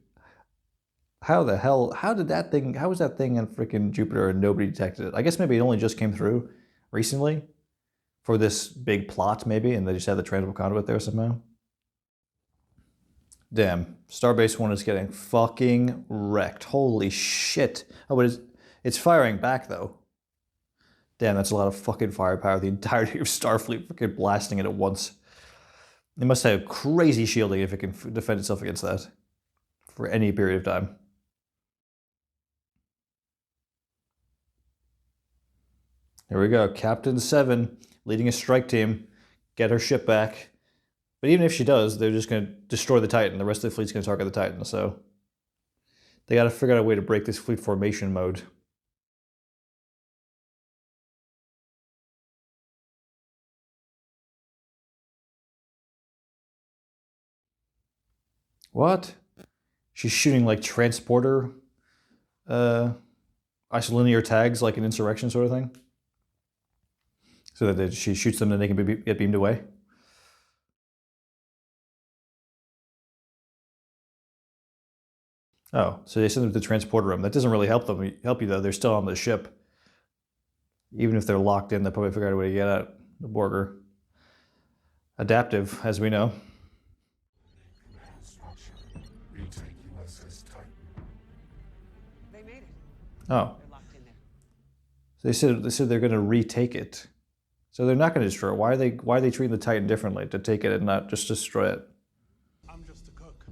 How the hell, how was that thing on freaking Jupiter and nobody detected it? I guess maybe it only just came through recently for this big plot maybe, and they just had the transmittal conduit there somehow. Damn, Starbase 1 is getting fucking wrecked. Holy shit. Oh, but it's firing back though. Damn, that's a lot of fucking firepower. The entirety of Starfleet freaking blasting it at once. It must have crazy shielding if it can defend itself against that for any period of time. Here we go, Captain 7 leading a strike team. Get her ship back. But even if she does, they're just going to destroy the Titan. The rest of the fleet's going to target the Titan, so they got to figure out a way to break this fleet formation mode. What? She's shooting like transporter isolinear tags like an insurrection sort of thing? So that she shoots them and they can get beamed away? Oh, so they send them to the transporter room. That doesn't really help you though. They're still on the ship. Even if they're locked in, they'll probably figure out a way to get out. The Borg are adaptive, as we know. They made it. Oh. They're locked in there. They said they're going to retake it. So they're not going to destroy it. Why are they treating the Titan differently to take it and not just destroy it? I'm just a cook.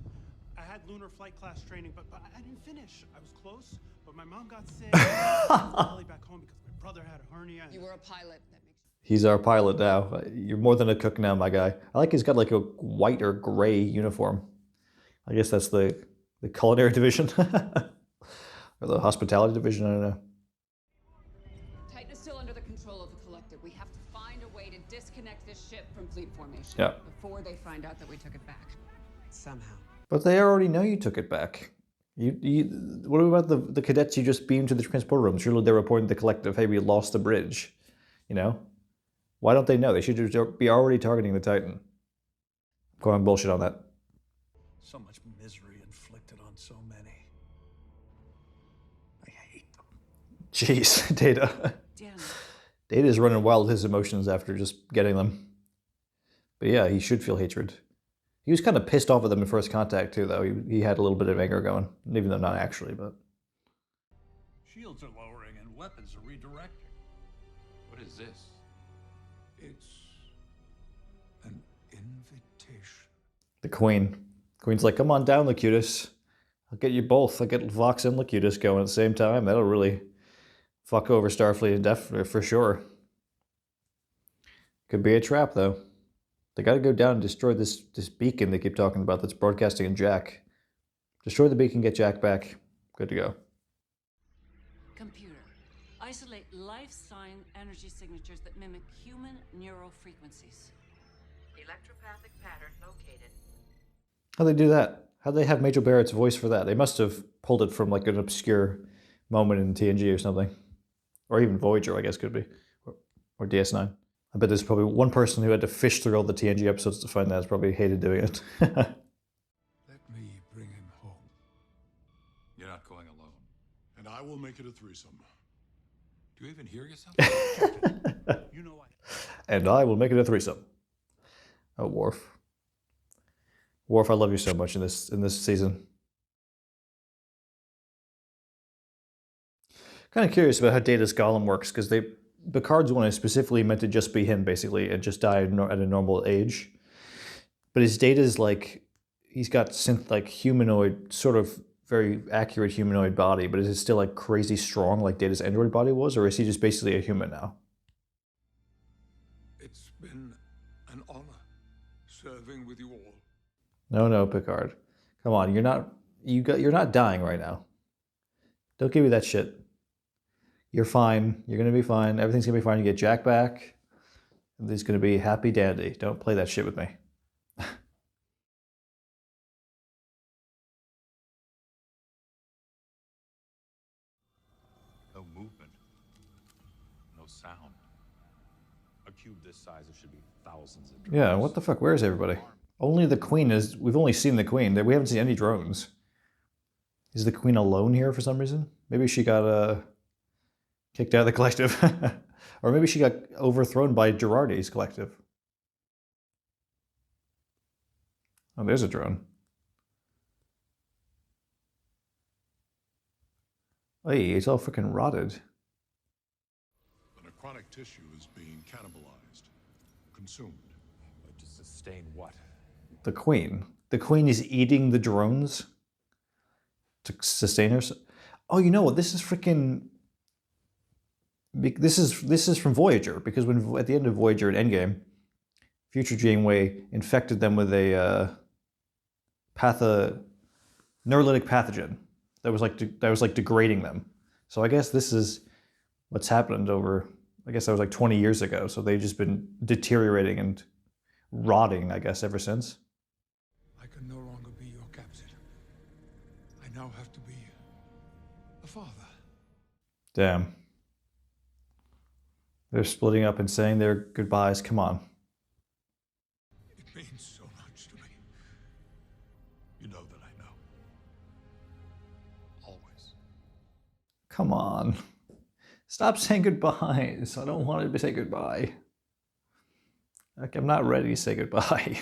I had lunar flight class training, but I didn't finish. I was close, but my mom got sick. I was early back home because my brother had a hernia. You were a pilot. That makes He's our pilot now. You're more than a cook now, my guy. I like he's got like a white or gray uniform. I guess that's the culinary division. Or the hospitality division, I don't know. Titan is still under the control of the Collective. We have to find a way to disconnect this ship from fleet formation. Yeah. Before they find out that we took it back. Somehow. But they already know you took it back. What about the cadets you just beamed to the transport room? Surely they're reporting to the Collective, hey, we lost the bridge. You know? Why don't they know? They should just be already targeting the Titan. Calling bullshit on that. So much misery inflicted on so many. I hate them. Jeez, Data. Data's running wild with his emotions after just getting them. But yeah, he should feel hatred. He was kind of pissed off at them in First Contact too, though. He had a little bit of anger going, even though not actually, but... Shields are lowering and weapons are redirecting. What is this? It's an invitation. The Queen. Queen's like, come on down, Locutus. I'll get you both. I'll get Vox and Locutus going at the same time. That'll really fuck over Starfleet for sure. Could be a trap, though. They gotta go down and destroy this beacon they keep talking about that's broadcasting in Jack. Destroy the beacon, get Jack back. Good to go. Computer, isolate life sign energy signatures that mimic human neural frequencies. Electropathic pattern located. How'd they do that? How'd they have Major Barrett's voice for that? They must have pulled it from like an obscure moment in TNG or something. Or even Voyager, I guess, could be. Or DS9. I bet there's probably one person who had to fish through all the TNG episodes to find that. Has probably hated doing it. Let me bring him home. You're not going alone. And I will make it a threesome. Do you even hear yourself? You know what? And I will make it a threesome. Oh, Worf. Worf, I love you so much in this season. Kind of curious about how Data's golem works, because Picard's one is specifically meant to just be him, basically, and just die at a normal age. But his Data's like, he's got like humanoid, sort of very accurate humanoid body, but is it still like crazy strong like Data's android body was, or is he just basically a human now? living with you all. No, Picard. Come on, you're not dying right now. Don't give me that shit. You're fine. You're gonna be fine. Everything's gonna be fine. You get Jack back. Everything's gonna be happy dandy. Don't play that shit with me. No movement. No sound. A cube this size, it should be thousands of drones. Yeah, what the fuck? Where is everybody? Only the Queen is... We've only seen the Queen. We haven't seen any drones. Is the Queen alone here for some reason? Maybe she got kicked out of the collective. Or maybe she got overthrown by Girardi's collective. Oh, there's a drone. Hey, it's all freaking rotted. The necrotic tissue is being cannibalized, consumed. To sustain what? The Queen. The Queen is eating the drones to sustain herself. Oh, you know what? This is freaking... This is from Voyager, because when at the end of Voyager in Endgame, future Janeway infected them with a neurolytic pathogen that was like degrading them. So I guess this is what's happened over. I guess that was like 20 years ago. So they've just been deteriorating and rotting, I guess, ever since. I can no longer be your captain. I now have to be a father. Damn. They're splitting up and saying their goodbyes. Come on. It means so much to me. You know that I know. Always. Come on. Stop saying goodbyes. I don't want to say goodbye. Like, I'm not ready to say goodbye.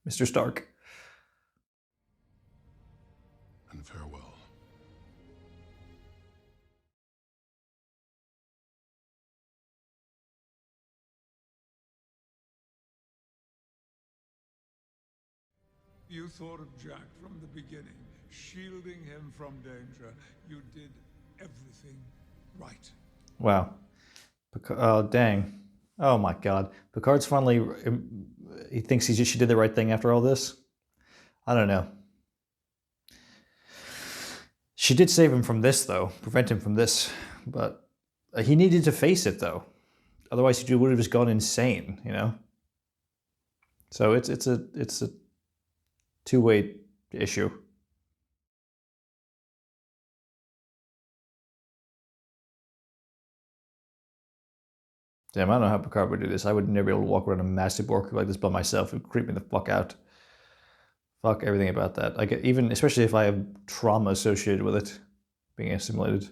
Mr. Stark. And farewell. You thought of Jack from the beginning, shielding him from danger. You did everything right. Wow. Oh, dang. Oh my god. Picard's finally... He thinks she did the right thing after all this? I don't know. She did save him from this, though. Prevent him from this. But he needed to face it, though. Otherwise, he would have just gone insane, you know? So it's a two-way issue. Damn, I don't know how Picard would do this. I would never be able to walk around a massive Borg like this by myself. It would creep me the fuck out. Fuck everything about that. Like, even, especially if I have trauma associated with it being assimilated.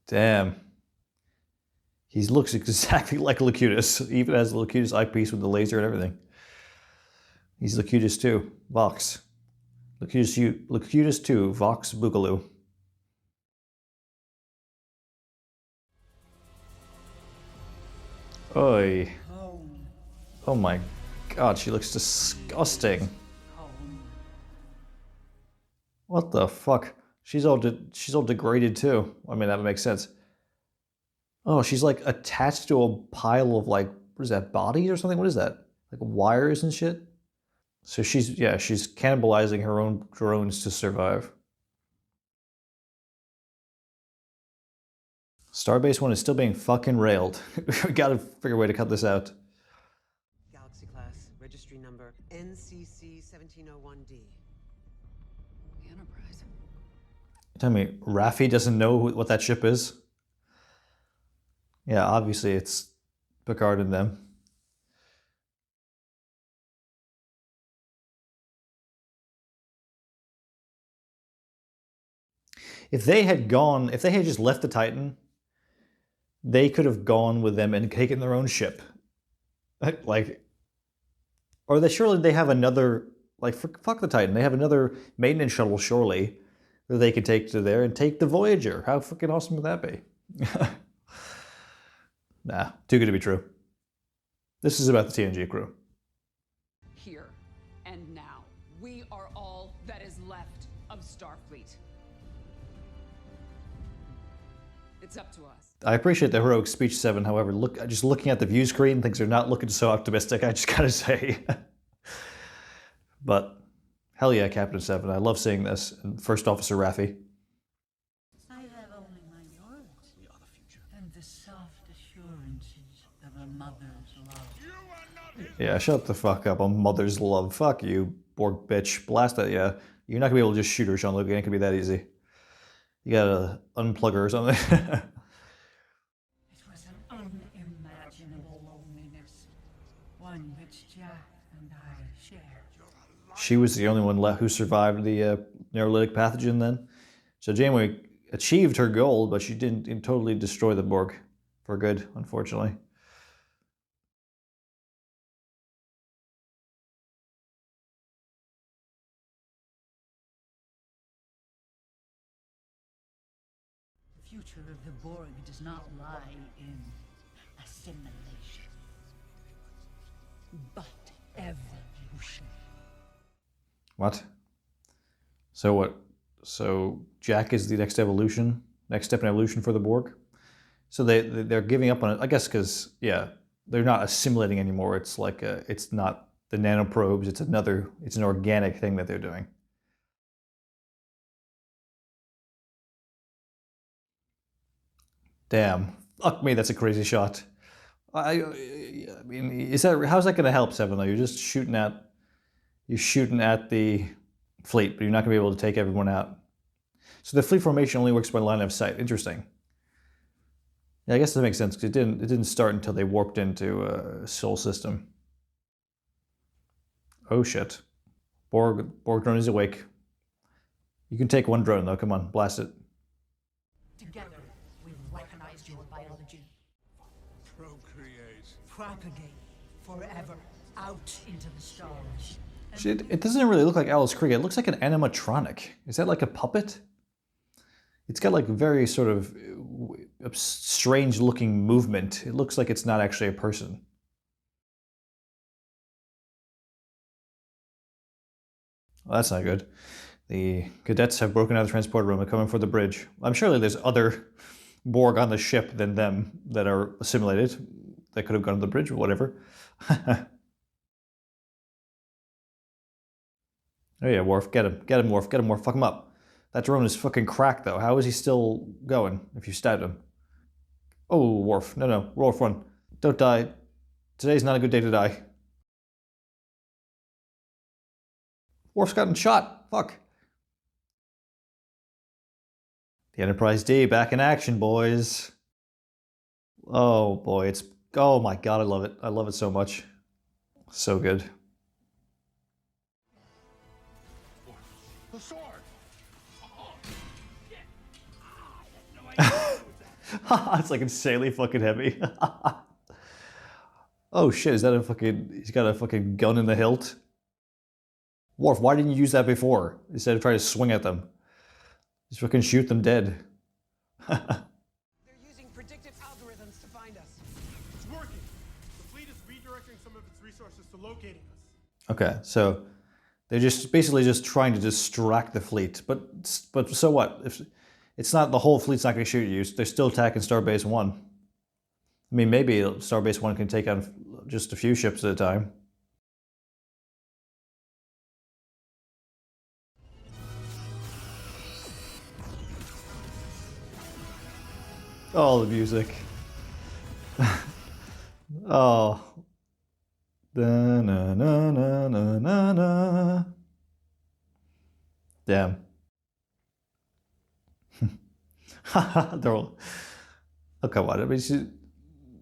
Damn. He looks exactly like Locutus. He even has the Locutus eyepiece with the laser and everything. He's Locutus too. Vox. Locutus 2, Vox Boogaloo. Oi. Oh my god, she looks disgusting. What the fuck? She's all degraded too. I mean, that would make sense. Oh, she's like attached to a pile of like, what is that, bodies or something? What is that? Like wires and shit? So she's cannibalizing her own drones to survive. Starbase 1 is still being fucking railed. We gotta figure a way to cut this out. Galaxy class, registry number NCC 1701D. The Enterprise. Tell me, Raffi doesn't know what that ship is? Yeah, obviously it's Picard and them. If they had just left the Titan, they could have gone with them and taken their own ship. Like, or surely they have another, like, fuck the Titan. They have another maintenance shuttle, surely, that they could take to there and take the Voyager. How fucking awesome would that be? Nah, too good to be true. This is about the TNG crew. Here and now, we are all that is left of Starfleet. It's up to us. I appreciate the heroic speech, Seven. However, just looking at the view screen, things are not looking so optimistic. I just gotta say. But hell yeah, Captain Seven. I love seeing this. And First Officer Raffi. I have only my words. We are the future. And the soft assurances of a mother's love. Yeah, shut the fuck up. I'm mother's love. Fuck you, Borg bitch. Blast that, yeah. You're not gonna be able to just shoot her, Jean-Luc. It ain't gonna be that easy. You gotta unplug her or something. It was an unimaginable loneliness, one which Jack and I shared. She was the only one left who survived the neurolytic pathogen then. So Janeway achieved her goal, but she didn't totally destroy the Borg for good, unfortunately. The future of the Borg does not lie in assimilation, but evolution. What? So what? So Jack is the next step in evolution for the Borg? So they're giving up on it, I guess, because, yeah, they're not assimilating anymore. It's like, it's not the nanoprobes, it's an organic thing that they're doing. Damn. Fuck me, that's a crazy shot. I mean, how's that going to help, Seven, though? You're just shooting at the fleet, but you're not going to be able to take everyone out. So the fleet formation only works by line of sight. Interesting. Yeah, I guess that makes sense, because it didn't start until they warped into Sol system. Oh shit. Borg drone is awake. You can take one drone, though. Come on, blast it. Together, we've weaponized your biology. Procreate. Propagate forever out into the stars. It doesn't really look like Alice Krige. It looks like an animatronic. Is that like a puppet? It's got like very sort of strange looking movement. It looks like it's not actually a person. Well, that's not good. The cadets have broken out of the transport room and coming for the bridge. I'm sure there's other Borg on the ship than them that are assimilated. They could have gone to the bridge or whatever. Oh yeah, Worf, get him. Get him, Worf. Get him, Worf. Fuck him up. That drone is fucking cracked, though. How is he still going if you stabbed him? Oh, Worf. No. Worf, run. Don't die. Today's not a good day to die. Worf's gotten shot. Fuck. The Enterprise D back in action, boys. Oh, boy. Oh, my God. I love it. I love it so much. So good. The sword! It's like insanely fucking heavy. Oh shit, is that he's got a fucking gun in the hilt? Worf, why didn't you use that before? Instead of trying to swing at them. Just fucking shoot them dead. They're using predictive algorithms to find us. It's working. The fleet is redirecting some of its resources to locating us. Okay, so they're just basically just trying to distract the fleet. But so what? If it's not, the whole fleet's not going to shoot you. They're still attacking Starbase 1. I mean, maybe Starbase 1 can take on just a few ships at a time. Oh, the music. Oh. Da-na-na-na-na-na. Damn. They're all... Oh, come on. I mean,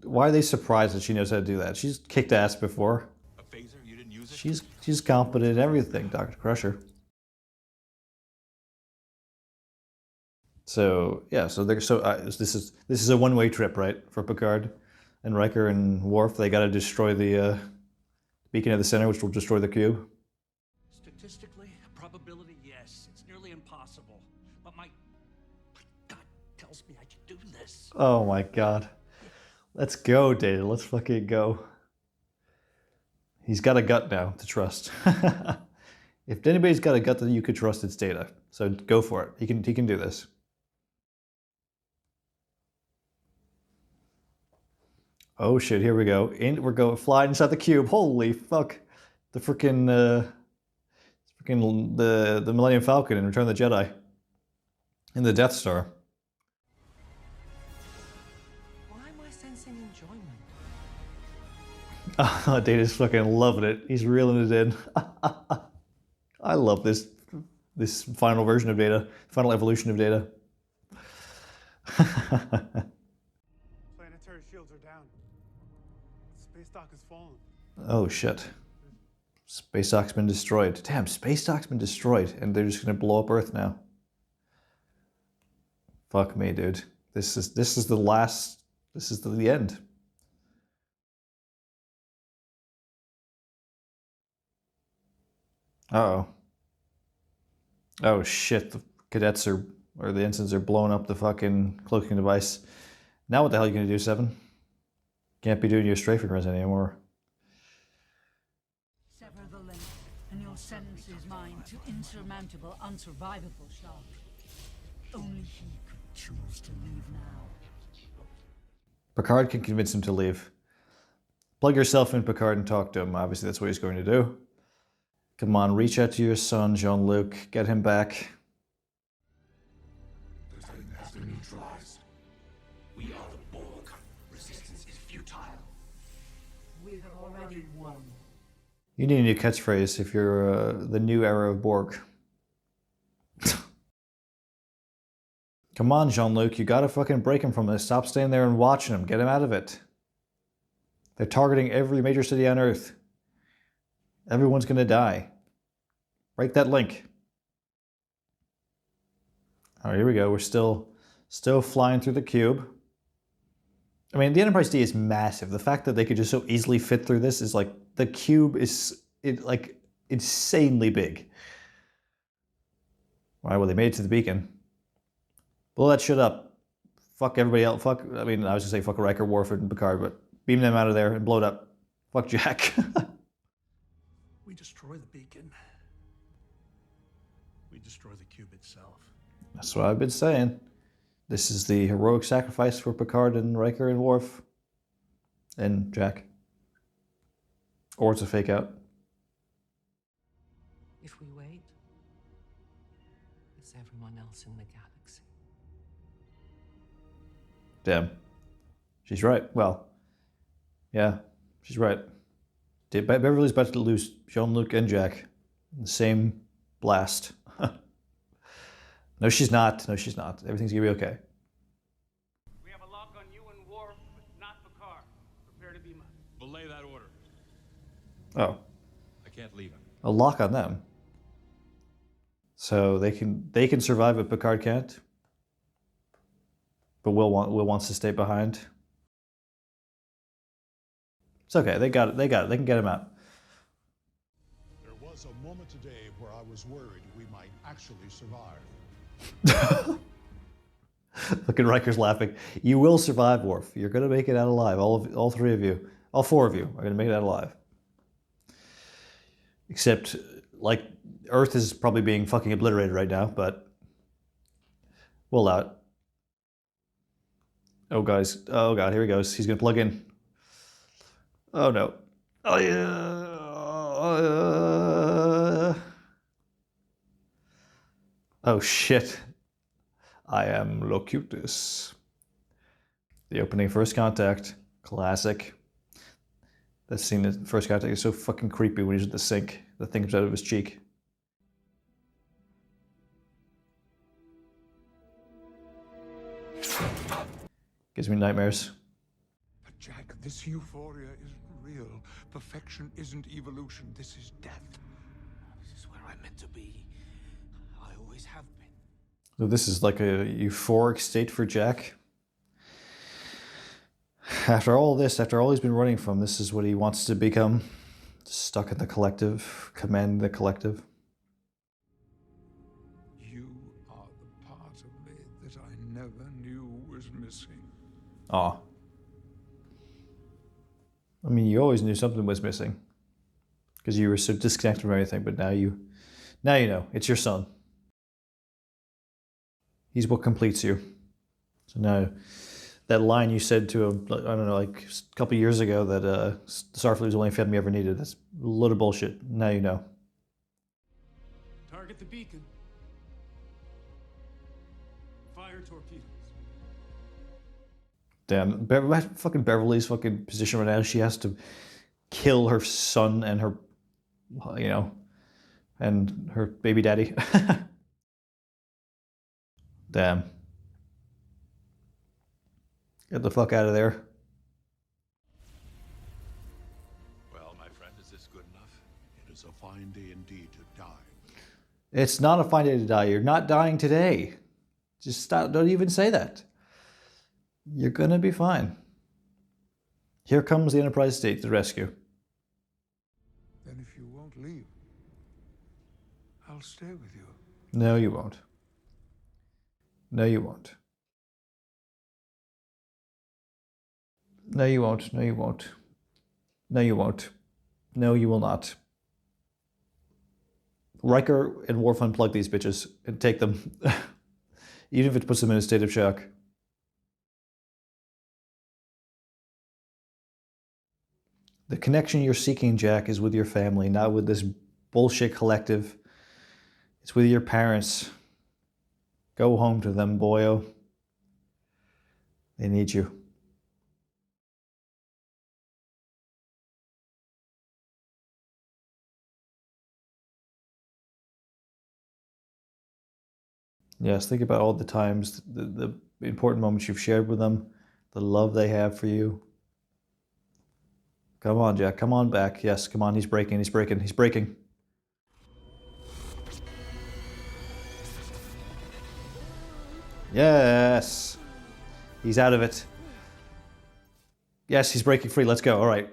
why are they surprised that she knows how to do that? She's kicked ass before. A phaser? You didn't use it? She's competent in everything, Dr. Crusher. So yeah, this is a one-way trip, right, for Picard and Riker and Worf. They got to destroy the beacon at the center, which will destroy the cube. Statistically, probability, yes. It's nearly impossible. But my gut tells me I can do this. Oh my God. Let's go, Data. Let's fucking go. He's got a gut now to trust. If anybody's got a gut that you could trust, it's Data. So go for it. He can do this. Oh shit, here we go. We're going flying inside the cube. Holy fuck. The freaking the Millennium Falcon in Return of the Jedi. In the Death Star. Why am I sensing enjoyment? Data's fucking loving it. He's reeling it in. I love this final version of Data. Final evolution of Data. Planetary shields are down. Space dock has fallen. Oh shit. Space dock's been destroyed. Damn, space dock's been destroyed and they're just gonna blow up Earth now. Fuck me, dude. This is the last. This is the end. Uh-oh. Oh shit, the cadets or the ensigns are blowing up the fucking cloaking device. Now what the hell are you gonna do, Seven? Can't be doing your strafing runs anymore. Sever the link, and you'll sentence his mind to insurmountable, unsurvivable shock. Only he could choose to leave now. Picard can convince him to leave. Plug yourself in, Picard, and talk to him. Obviously, that's what he's going to do. Come on, reach out to your son, Jean-Luc. Get him back. The Titan has been neutralized. We are the Borg. Resistance is futile. We've already won. You need a new catchphrase if you're the new era of Borg. Come on, Jean-Luc, you gotta fucking break him from this. Stop staying there and watching him. Get him out of it. They're targeting every major city on Earth. Everyone's gonna die. Break that link. All right, here we go. We're still flying through the cube. I mean, the Enterprise D is massive. The fact that they could just so easily fit through this is like, the cube is like insanely big. All right, well, they made it to the beacon. Blow that shit up. Fuck everybody else. Fuck, I mean, I was gonna say fuck Riker, Worf, and Picard, but beam them out of there and blow it up. Fuck Jack. We destroy the beacon. We destroy the cube itself. That's what I've been saying. This is the heroic sacrifice for Picard and Riker and Worf. And Jack. Or it's a fake out. If we wait, it's everyone else in the galaxy. Damn. She's right. Well, yeah, she's right. Beverly's about to lose Jean-Luc and Jack in the same blast. No, she's not. No, she's not. Everything's gonna be okay. We have a lock on you and Worf, but not Picard. Prepare to beam up. Belay that order. Oh. I can't leave him. A lock on them. So they can survive, but Picard can't. But Will wants to stay behind. It's okay. They got it. They can get him out. There was a moment today where I was worried we might actually survive. Look at Riker's laughing. You will survive, Worf. You're gonna make it out alive. All three of you, all four of you are gonna make it out alive. Except, like, Earth is probably being fucking obliterated right now, but we'll allow it. Oh, guys. Oh, God. Here he goes. He's going to plug in. Oh, no. Oh, yeah. Oh, shit. I am Locutus. The opening First Contact. Classic. That scene in First Contact is so fucking creepy when he's at the sink. The thing comes out of his cheek. Gives me nightmares. But Jack, this euphoria isn't real. Perfection isn't evolution. This is death. This is where I'm meant to be. I always have been. So this is like a euphoric state for Jack. After all this, after all he's been running from, this is what he wants to become. Stuck in the collective, command the collective. You are the part of me that I never knew was missing. Aw. I mean, you always knew something was missing. Because you were so disconnected from everything, but now you know. It's your son. He's what completes you. So now, that line you said to him, I don't know, like a couple of years ago that Starfleet was the only family you ever needed. That's a load of bullshit. Now you know. Target the beacon. Fire torpedoes. Damn, fucking Beverly's fucking position right now. She has to kill her son and her, you know, and her baby daddy. Damn. Get the fuck out of there. Well, my friend, is this good enough? It is a fine day indeed to die. It's not a fine day to die. You're not dying today. Just stop. Don't even say that. You're gonna be fine. Here comes the Enterprise state to the rescue. Then if you won't leave, I'll stay with you. No, you won't. No, you won't. No, you won't. No, you won't. No, you won't. No, you will not. Riker and Worf unplug these bitches and take them. Even if it puts them in a state of shock. The connection you're seeking, Jack, is with your family, not with this bullshit collective. It's with your parents. Go home to them, boyo. They need you. Yes, think about all the times, the important moments you've shared with them, the love they have for you. Come on, Jack. Come on back. Yes, come on. He's breaking. He's breaking. He's breaking. Yes. He's out of it. Yes, he's breaking free. Let's go. All right.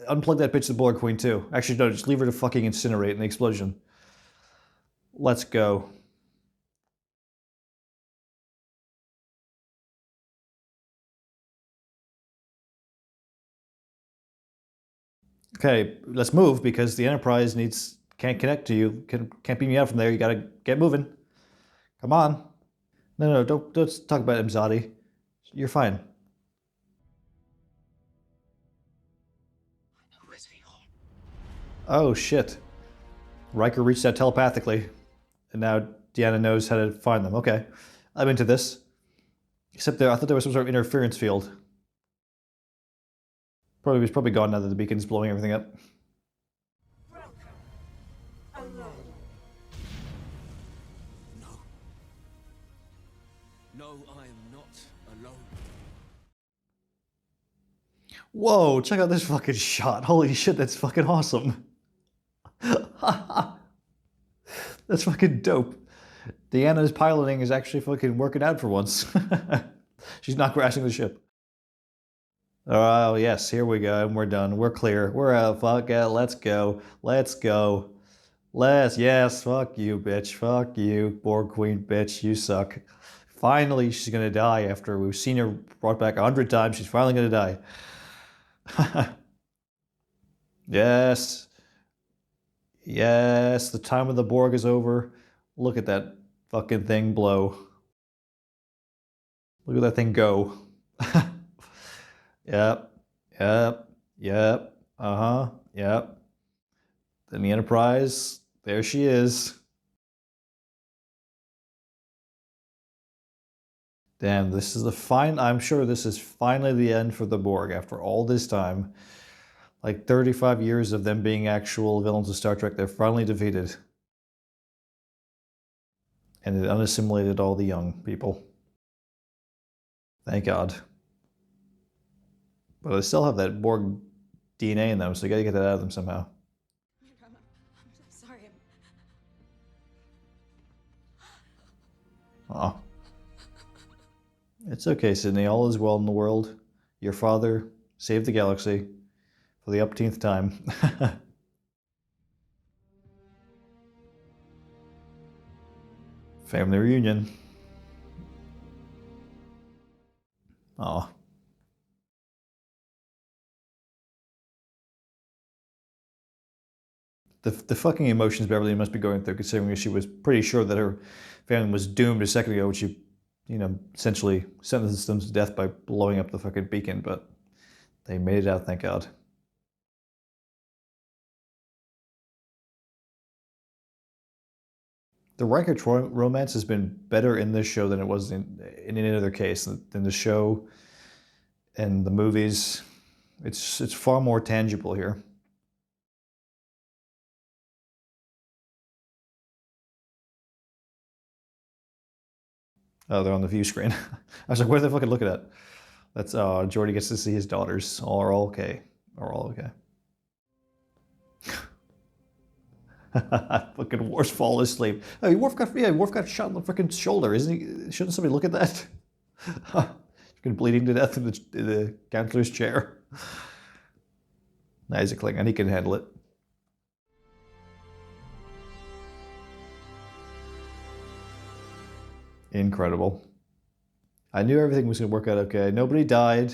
Unplug that bitch, the Borg Queen, too. Actually, no, just leave her to fucking incinerate in the explosion. Let's go. Okay, let's move because the Enterprise can't connect to you. Can't beam you out from there. You gotta get moving. Come on. No, don't talk about Imzadi. You're fine. Oh shit. Riker reached out telepathically, and now Deanna knows how to find them. Okay, I'm into this. Except I thought there was some sort of interference field. It's probably gone now that the beacon's blowing everything up. No, I am not alone. Whoa, check out this fucking shot. Holy shit, that's fucking awesome. That's fucking dope. Deanna's piloting is actually fucking working out for once. She's not crashing the ship. Oh, yes, here we go. And we're done. We're clear. We're out. Fuck it. Let's go. Let's go. Yes, fuck you, bitch. Fuck you, Borg Queen, bitch. You suck. Finally, she's gonna die after we've seen her brought back 100 times. She's finally gonna die. Yes. Yes, the time of the Borg is over. Look at that fucking thing blow. Look at that thing go. Yep. Yep. Then the Enterprise, there she is. Damn, this is I'm sure this is finally the end for the Borg after all this time. Like 35 years of them being actual villains of Star Trek, they're finally defeated. And it unassimilated all the young people. Thank God. But they still have that Borg DNA in them, so you gotta get that out of them somehow. I'm sorry. Aw. It's okay, Sydney. All is well in the world. Your father saved the galaxy for the upteenth time. Family reunion. Aw. The fucking emotions Beverly must be going through, considering she was pretty sure that her family was doomed a second ago when she you know, essentially sentenced them to death by blowing up the fucking beacon, but they made it out, thank God. The Riker romance has been better in this show than it was in any other case. In the show and the movies, it's far more tangible here. Oh, they're on the view screen. I was like, what are they fucking looking at? That's Geordi gets to see his daughters. All are all okay. Are all okay. Fucking Worf's fall asleep. Oh, Worf got shot in the freaking shoulder, isn't he? Shouldn't somebody look at that? Fucking bleeding to death in the counselor's chair. Nah, he's a Klingon. He can handle it. Incredible. I knew everything was going to work out okay. Nobody died.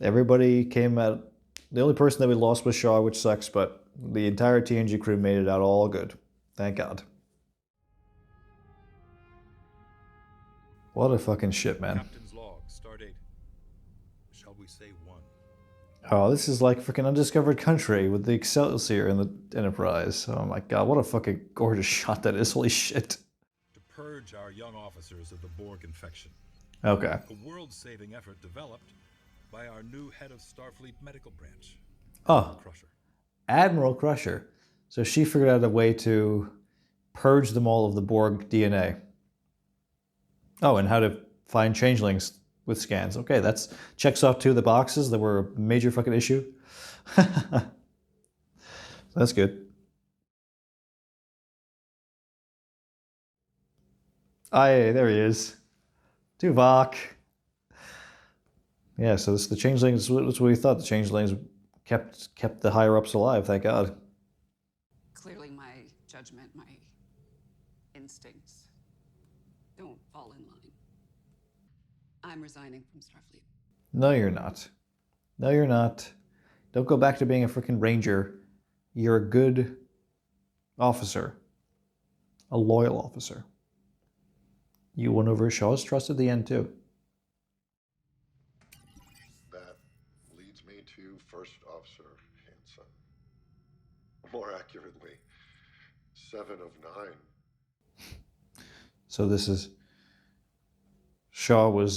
Everybody came out. The only person that we lost was Shaw, which sucks, but the entire TNG crew made it out all good. Thank God. What a fucking shit, man. Captain's log, stardate. Shall we say 1? Oh, this is like freaking undiscovered country with the Excelsior and the Enterprise. Oh my God, what a fucking gorgeous shot that is. Holy shit. To purge our young officers of the Borg infection. Okay. A world-saving effort developed by our new head of Starfleet medical branch. Oh, Crusher. Admiral Crusher. So she figured out a way to purge them all of the Borg DNA. Oh, and how to find changelings with scans. Okay, that's checks off 2 of the boxes that were a major fucking issue. That's good. Aye, there he is. Tuvok. Yeah, so this, the changelings, that's what we thought. The changelings kept the higher ups alive, thank God. Clearly my judgment, my instincts don't fall in line. I'm resigning from Starfleet. No, you're not. No, you're not. Don't go back to being a freaking ranger. You're a good officer. A loyal officer. You won over Shaw's trust at the end, too. That leads me to First Officer Hanson. More accurately, 7 of 9. So this is... Shaw was...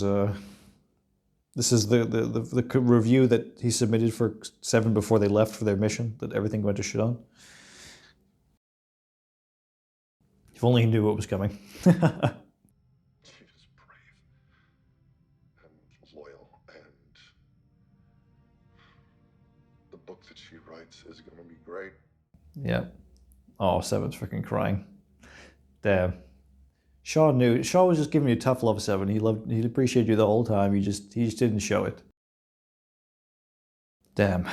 This is the review that he submitted for 7 before they left for their mission, that everything went to shit on. If only he knew what was coming. She was brave and loyal, and the book that she writes is going to be great. Yeah. Oh, 7's freaking crying. Damn. Shaw knew. Shaw was just giving you tough love, 7. He appreciated you the whole time. He just didn't show it. Damn.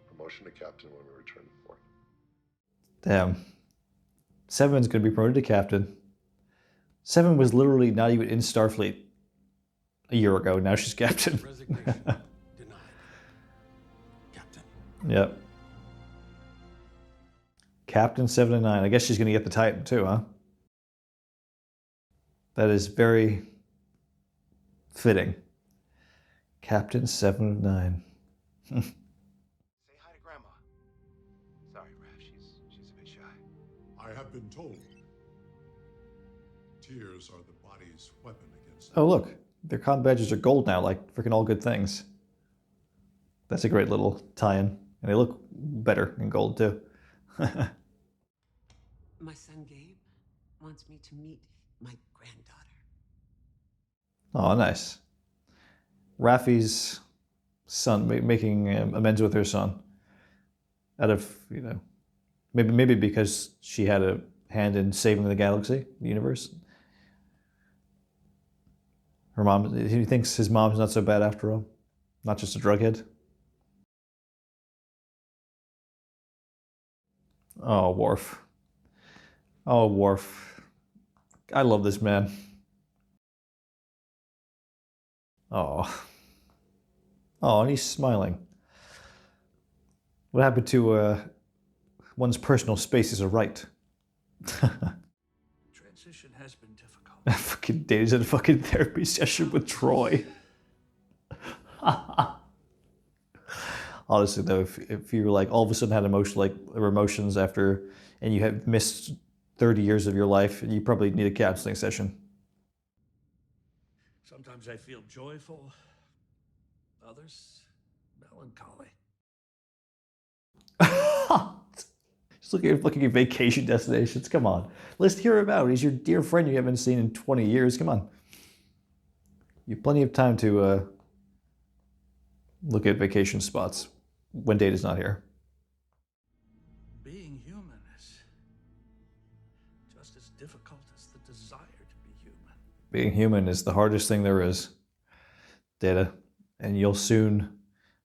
Promotion to captain when we return to port. Damn. 7's gonna be promoted to captain. 7 was literally not even in Starfleet a year ago. Now she's captain. Resignation denied. Captain. Yep. Captain 7 and 9. I guess she's gonna get the Titan too, huh? That is very fitting. Captain 7 of 9. Say hi to Grandma. Sorry, Raph, she's a bit shy. I have been told tears are the body's weapon against. Oh look, their comm badges are gold now, like freaking all good things. That's a great little tie-in, and they look better in gold too. My son Gabe wants me to meet my granddaughter. Oh, nice. Raffi's son making amends with her son. Out of, you know, maybe because she had a hand in saving the galaxy, the universe. Her mom, he thinks his mom's not so bad after all. Not just a drughead. Oh, Worf. Oh, Worf. I love this man. Oh. Oh, and he's smiling. What happened to one's personal space is a right? Tread transition has been difficult. Fucking Data's in a fucking therapy session with Troy. Honestly, though, if you were like all of a sudden had emotions after, and you had missed 30 years of your life, you probably need a counseling session. Sometimes I feel joyful, others melancholy. Just looking at vacation destinations. Come on, let's hear him out. He's your dear friend you haven't seen in 20 years. Come on, you have plenty of time to look at vacation spots when Data's not here. Being human is just as difficult as the desire to be human. Being human is the hardest thing there is, Data, and you'll soon,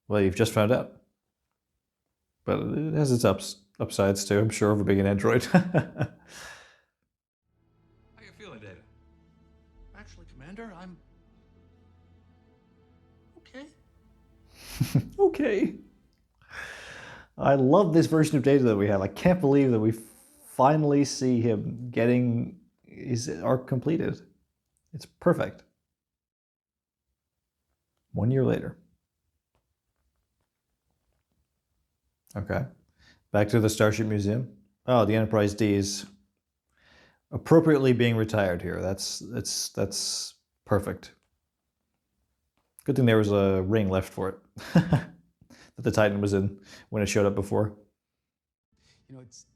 well, you've just found out. But it has its upsides too, I'm sure, of being an android. How you feeling, Data? Actually, Commander, I'm okay. Okay. I love this version of Data that we have. I can't believe that we finally see him getting his arc completed. It's perfect. 1 year later. Okay. Back to the Starship Museum. Oh, the Enterprise D is appropriately being retired here. That's perfect. Good thing there was a ring left for it that the Titan was in when it showed up before. You know, it's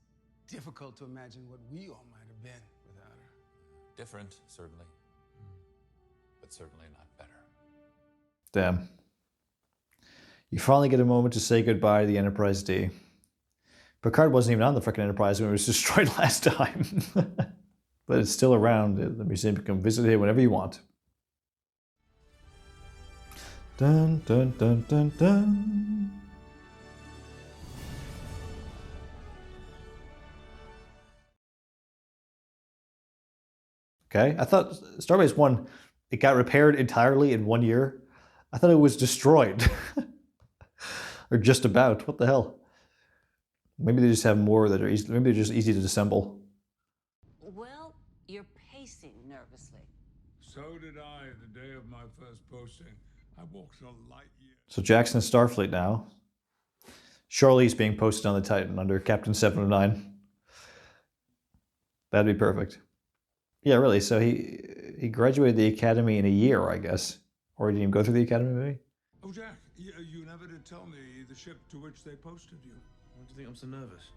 difficult to imagine what we all might have been without her. Different, certainly. But certainly not better. Damn. You finally get a moment to say goodbye to the Enterprise D. Picard wasn't even on the frickin' Enterprise when it was destroyed last time. But it's still around. The museum can visit it whenever you want. Dun dun dun dun dun. Okay, I thought Starbase 1, it got repaired entirely in 1 year. I thought it was destroyed. Or just about. What the hell? Maybe they just have more that are easy. Maybe they're just easy to disassemble. Well, you're pacing nervously. So did I the day of my first posting. I walked a light year. So Jackson is Starfleet now. Charlie's being posted on the Titan under Captain 709. That'd be perfect. Yeah, really. So he graduated the academy in a year, I guess. Or didn't even go through the academy, maybe? Oh, Jack, you never did tell me the ship to which they posted you. Why do you think I'm so nervous?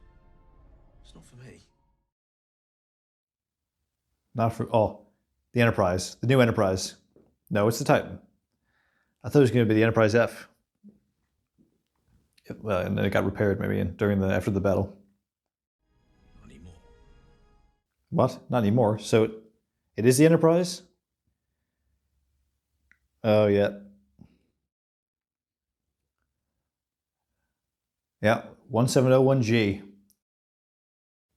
It's not for me. Not for... Oh, the Enterprise. The new Enterprise. No, it's the Titan. I thought it was going to be the Enterprise F. Well, and then it got repaired maybe after the battle. Not anymore. What? Not anymore. So it is the Enterprise? Oh, yeah. Yeah, 1701G.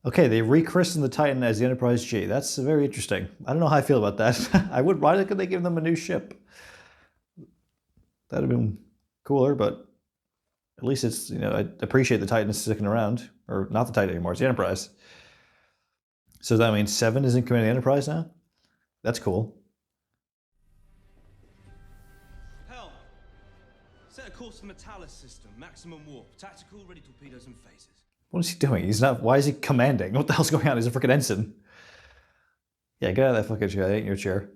Okay, they rechristened the Titan as the Enterprise G. That's very interesting. I don't know how I feel about that. Why could they give them a new ship? That'd have been cooler, but at least it's, I appreciate the Titan sticking around. Or not the Titan anymore, it's the Enterprise. So that means 7 is in command of the Enterprise now? That's cool. Helm! Set a course for Metalis system, maximum warp, tactical, ready torpedoes and phasers. What is he doing? Why is he commanding? What the hell's going on? He's a freaking ensign. Yeah, get out of that fucking chair. That ain't your chair.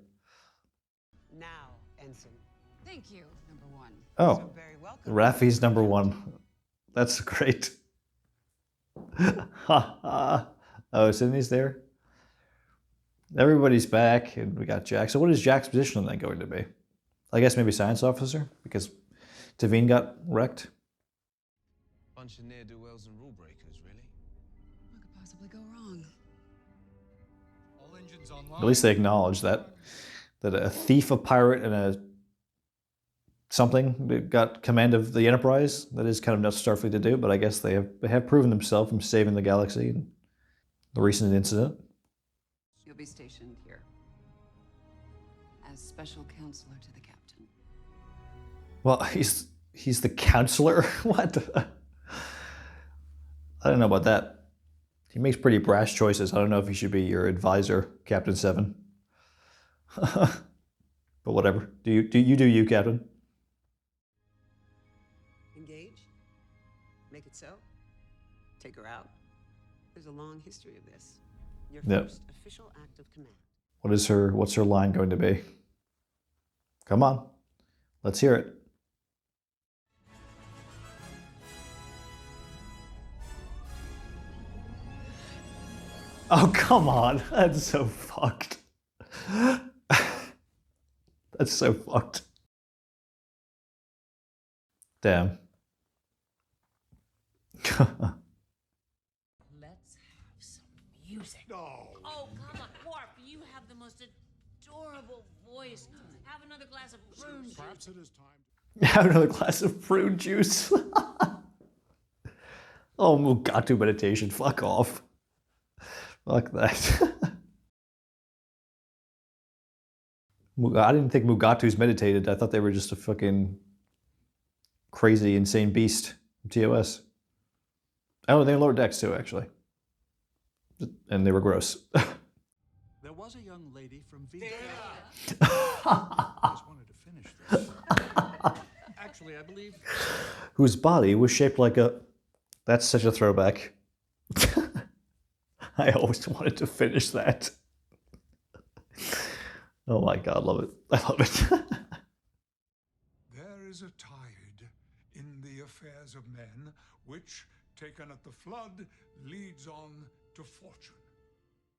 Now, Ensign. Thank you, number 1. Oh, So very welcome. Raffi's number 1. That's great. Oh, Sydney's there? Everybody's back, and we got Jack. So what is Jack's position then going to be? I guess maybe science officer, because Tavine got wrecked. Bunch of ne'er-do-wells and rule breakers, really. What could possibly go wrong? All engines online. At least they acknowledge that a thief, a pirate, and a something that got command of the Enterprise. That is kind of nuts Starfleet to do, but I guess they have proven themselves from saving the galaxy in the recent incident. You'll be stationed here as special counselor to the captain. Well, he's the counselor? What? I don't know about that. He makes pretty brash choices. I don't know if he should be your advisor, Captain Seven. But whatever. Do you, Captain? Engage? Make it so? Take her out? There's a long history of this. Your first official act of command. What's her line going to be? Come on. Let's hear it. Oh, come on. That's so fucked. That's so fucked. Damn. Let's have some music. No. Oh, come on, Worf, you have the most adorable voice. Have another glass of prune juice. Perhaps it is time. Have another glass of prune juice. Oh, Mugatu meditation. Fuck off. Fuck that. I didn't think Mugatus meditated. I thought they were just a fucking crazy, insane beast from TOS. Oh, they lower decks too, actually. And they were gross. There was a young lady from Vega. I just wanted to finish this. Actually, I believe... Whose body was shaped like a... That's such a throwback. I always wanted to finish that. Oh my god, love it. I love it. There is a tide in the affairs of men, which, taken at the flood, leads on to fortune.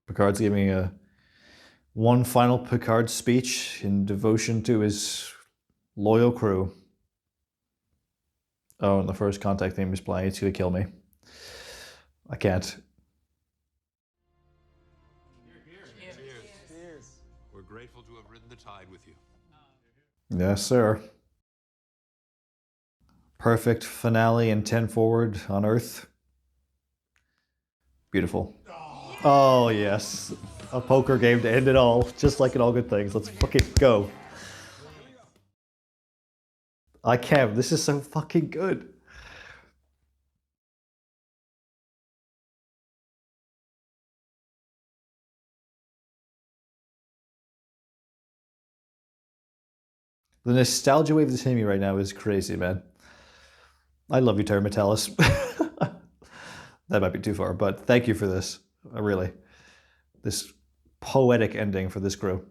Picard's giving one final Picard speech in devotion to his loyal crew. Oh, and the first contact theme is playing. It's gonna kill me. I can't. We're grateful to have ridden the tide with you. Yes, sir. Perfect finale in 10 forward on Earth. Beautiful. Oh, yes. A poker game to end it all, just like in All Good Things. Let's fucking go. I can't. This is so fucking good. The nostalgia wave that's hitting me right now is crazy, man. I love you, Terra Metalis. That might be too far, but thank you for this. Really. This poetic ending for this crew.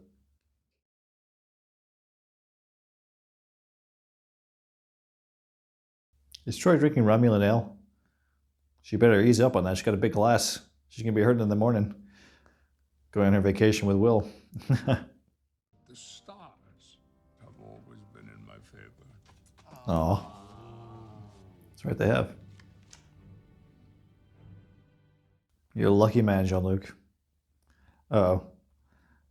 Is Troy drinking Romulan ale? She better ease up on that. She's got a big glass. She's going to be hurting in the morning. Going on her vacation with Will. The stars have always been in my favor. Aw. That's right, they have. You're a lucky man, Jean-Luc. Uh-oh.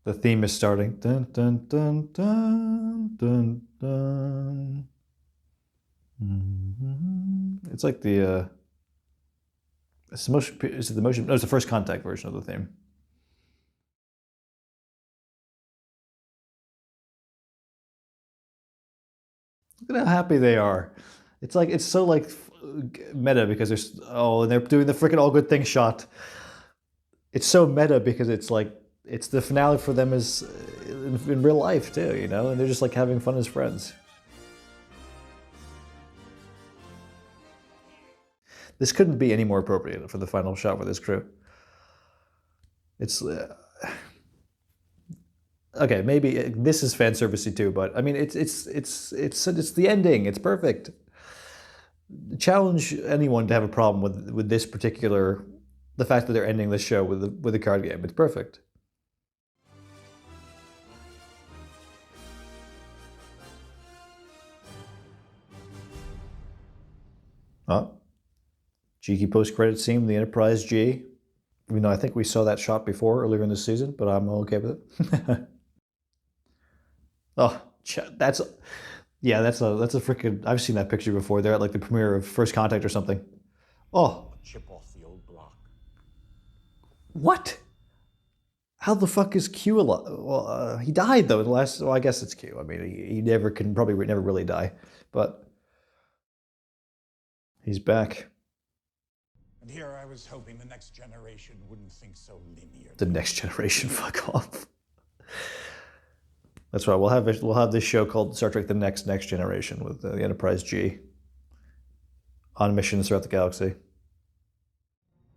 The theme is starting. Dun, dun, dun, dun, dun, dun. It's like the it's the motion. Is it the motion? No, it's the First Contact version of the theme. Look at how happy they are. It's like it's so like meta because there's and they're doing the freaking All Good Things shot. It's so meta because it's like it's the finale for them is in real life too, you know, and they're just like having fun as friends. This couldn't be any more appropriate for the final shot for this crew. It's okay. Maybe this is fan servicey too, but I mean, it's the ending. It's perfect. Challenge anyone to have a problem with this particular, the fact that they're ending this show with a card game. It's perfect. Oh. Cheeky post-credit scene, the Enterprise G. Even though I think we saw that shot before earlier in the season, but I'm okay with it. Oh, that's a freaking. I've seen that picture before. They're at like the premiere of First Contact or something. Oh, Chip off the old block. What? How the fuck is Q alive? Well, he died though in the last. Well, I guess it's Q. I mean, he never can probably never really die, but he's back. And here I was hoping the next generation wouldn't think so linear. The next generation, fuck off. That's right. We'll have this show called Star Trek: The Next Generation with the Enterprise G on missions throughout the galaxy.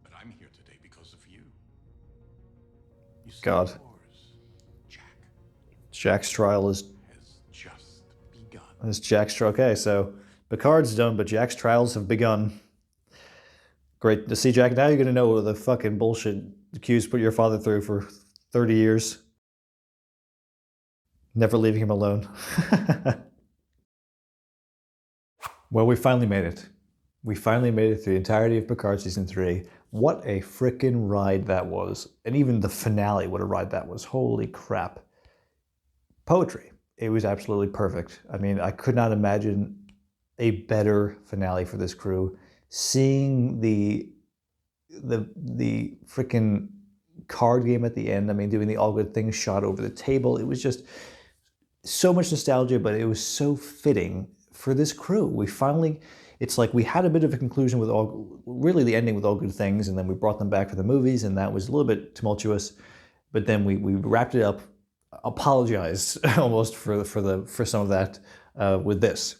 But I'm here today because of you. You see, God. Jack's trial is just begun. Is Jack's trial. Okay, so Picard's done, but Jack's trials have begun. Great to see, Jack. Now you're going to know the fucking bullshit accused put your father through for 30 years. Never leaving him alone. Well, we finally made it. We finally made it through the entirety of Picard Season 3. What a frickin' ride that was. And even the finale, what a ride that was. Holy crap. Poetry. It was absolutely perfect. I mean, I could not imagine a better finale for this crew. Seeing the frickin' card game at the end, I mean, doing the all good things shot over the table, it was just so much nostalgia, but it was so fitting for this crew. We finally, it's like we had a bit of a conclusion with really the ending with All Good Things, and then we brought them back for the movies, and that was a little bit tumultuous, but then we wrapped it up, apologized almost for some of that with this.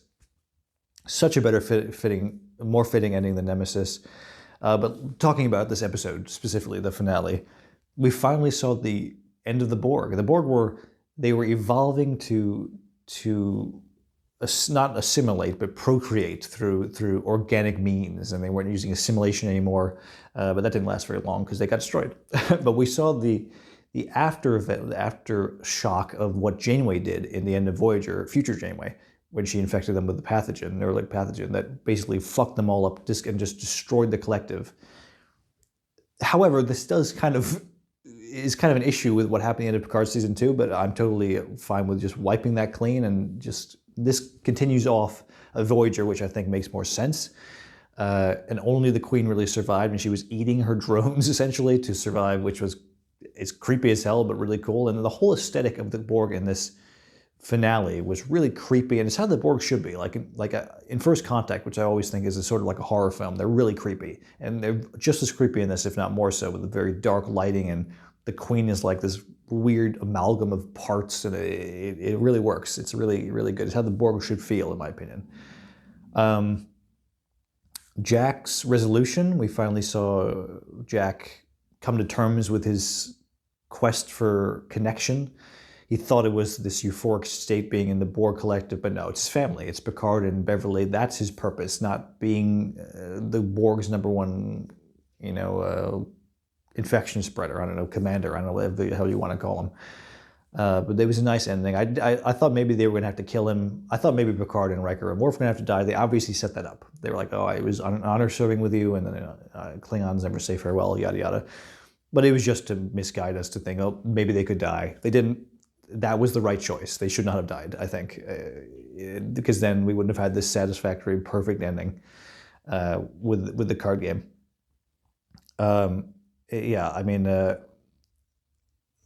Such a better more fitting ending than Nemesis. But talking about this episode, specifically the finale, we finally saw the end of the Borg. The Borg were evolving to not assimilate, but procreate through organic means, and they weren't using assimilation anymore. But that didn't last very long because they got destroyed. But we saw the after effect, the aftershock of what Janeway did in the end of Voyager, future Janeway, when she infected them with the pathogen, Neuralink pathogen, that basically fucked them all up and just destroyed the collective. However, this is kind of an issue with what happened at the end of Picard Season 2, but I'm totally fine with just wiping that clean, and just this continues off a Voyager, which I think makes more sense. And only the Queen really survived, and she was eating her drones essentially to survive, which was it's creepy as hell, but really cool. And the whole aesthetic of the Borg in this finale was really creepy, and it's how the Borg should be. Like in First Contact, which I always think is sort of like a horror film, they're really creepy, and they're just as creepy in this, if not more so, with the very dark lighting, and the Queen is like this weird amalgam of parts, and it really works. It's really, really good. It's how the Borg should feel, in my opinion. Jack's resolution, we finally saw Jack come to terms with his quest for connection. He thought it was this euphoric state being in the Borg collective, but no, it's his family. It's Picard and Beverly. That's his purpose, not being the Borg's number one, infection spreader. I don't know, commander. I don't know what the hell you want to call him. But it was a nice ending. I thought maybe they were going to have to kill him. I thought maybe Picard and Riker and Worf were going to have to die. They obviously set that up. They were like, oh, it was an honor serving with you, and then Klingons never say farewell, yada, yada. But it was just to misguide us to think, oh, maybe they could die. They didn't. That was the right choice. They should not have died, I think, because then we wouldn't have had this satisfactory, perfect ending with the card game. Yeah, I mean,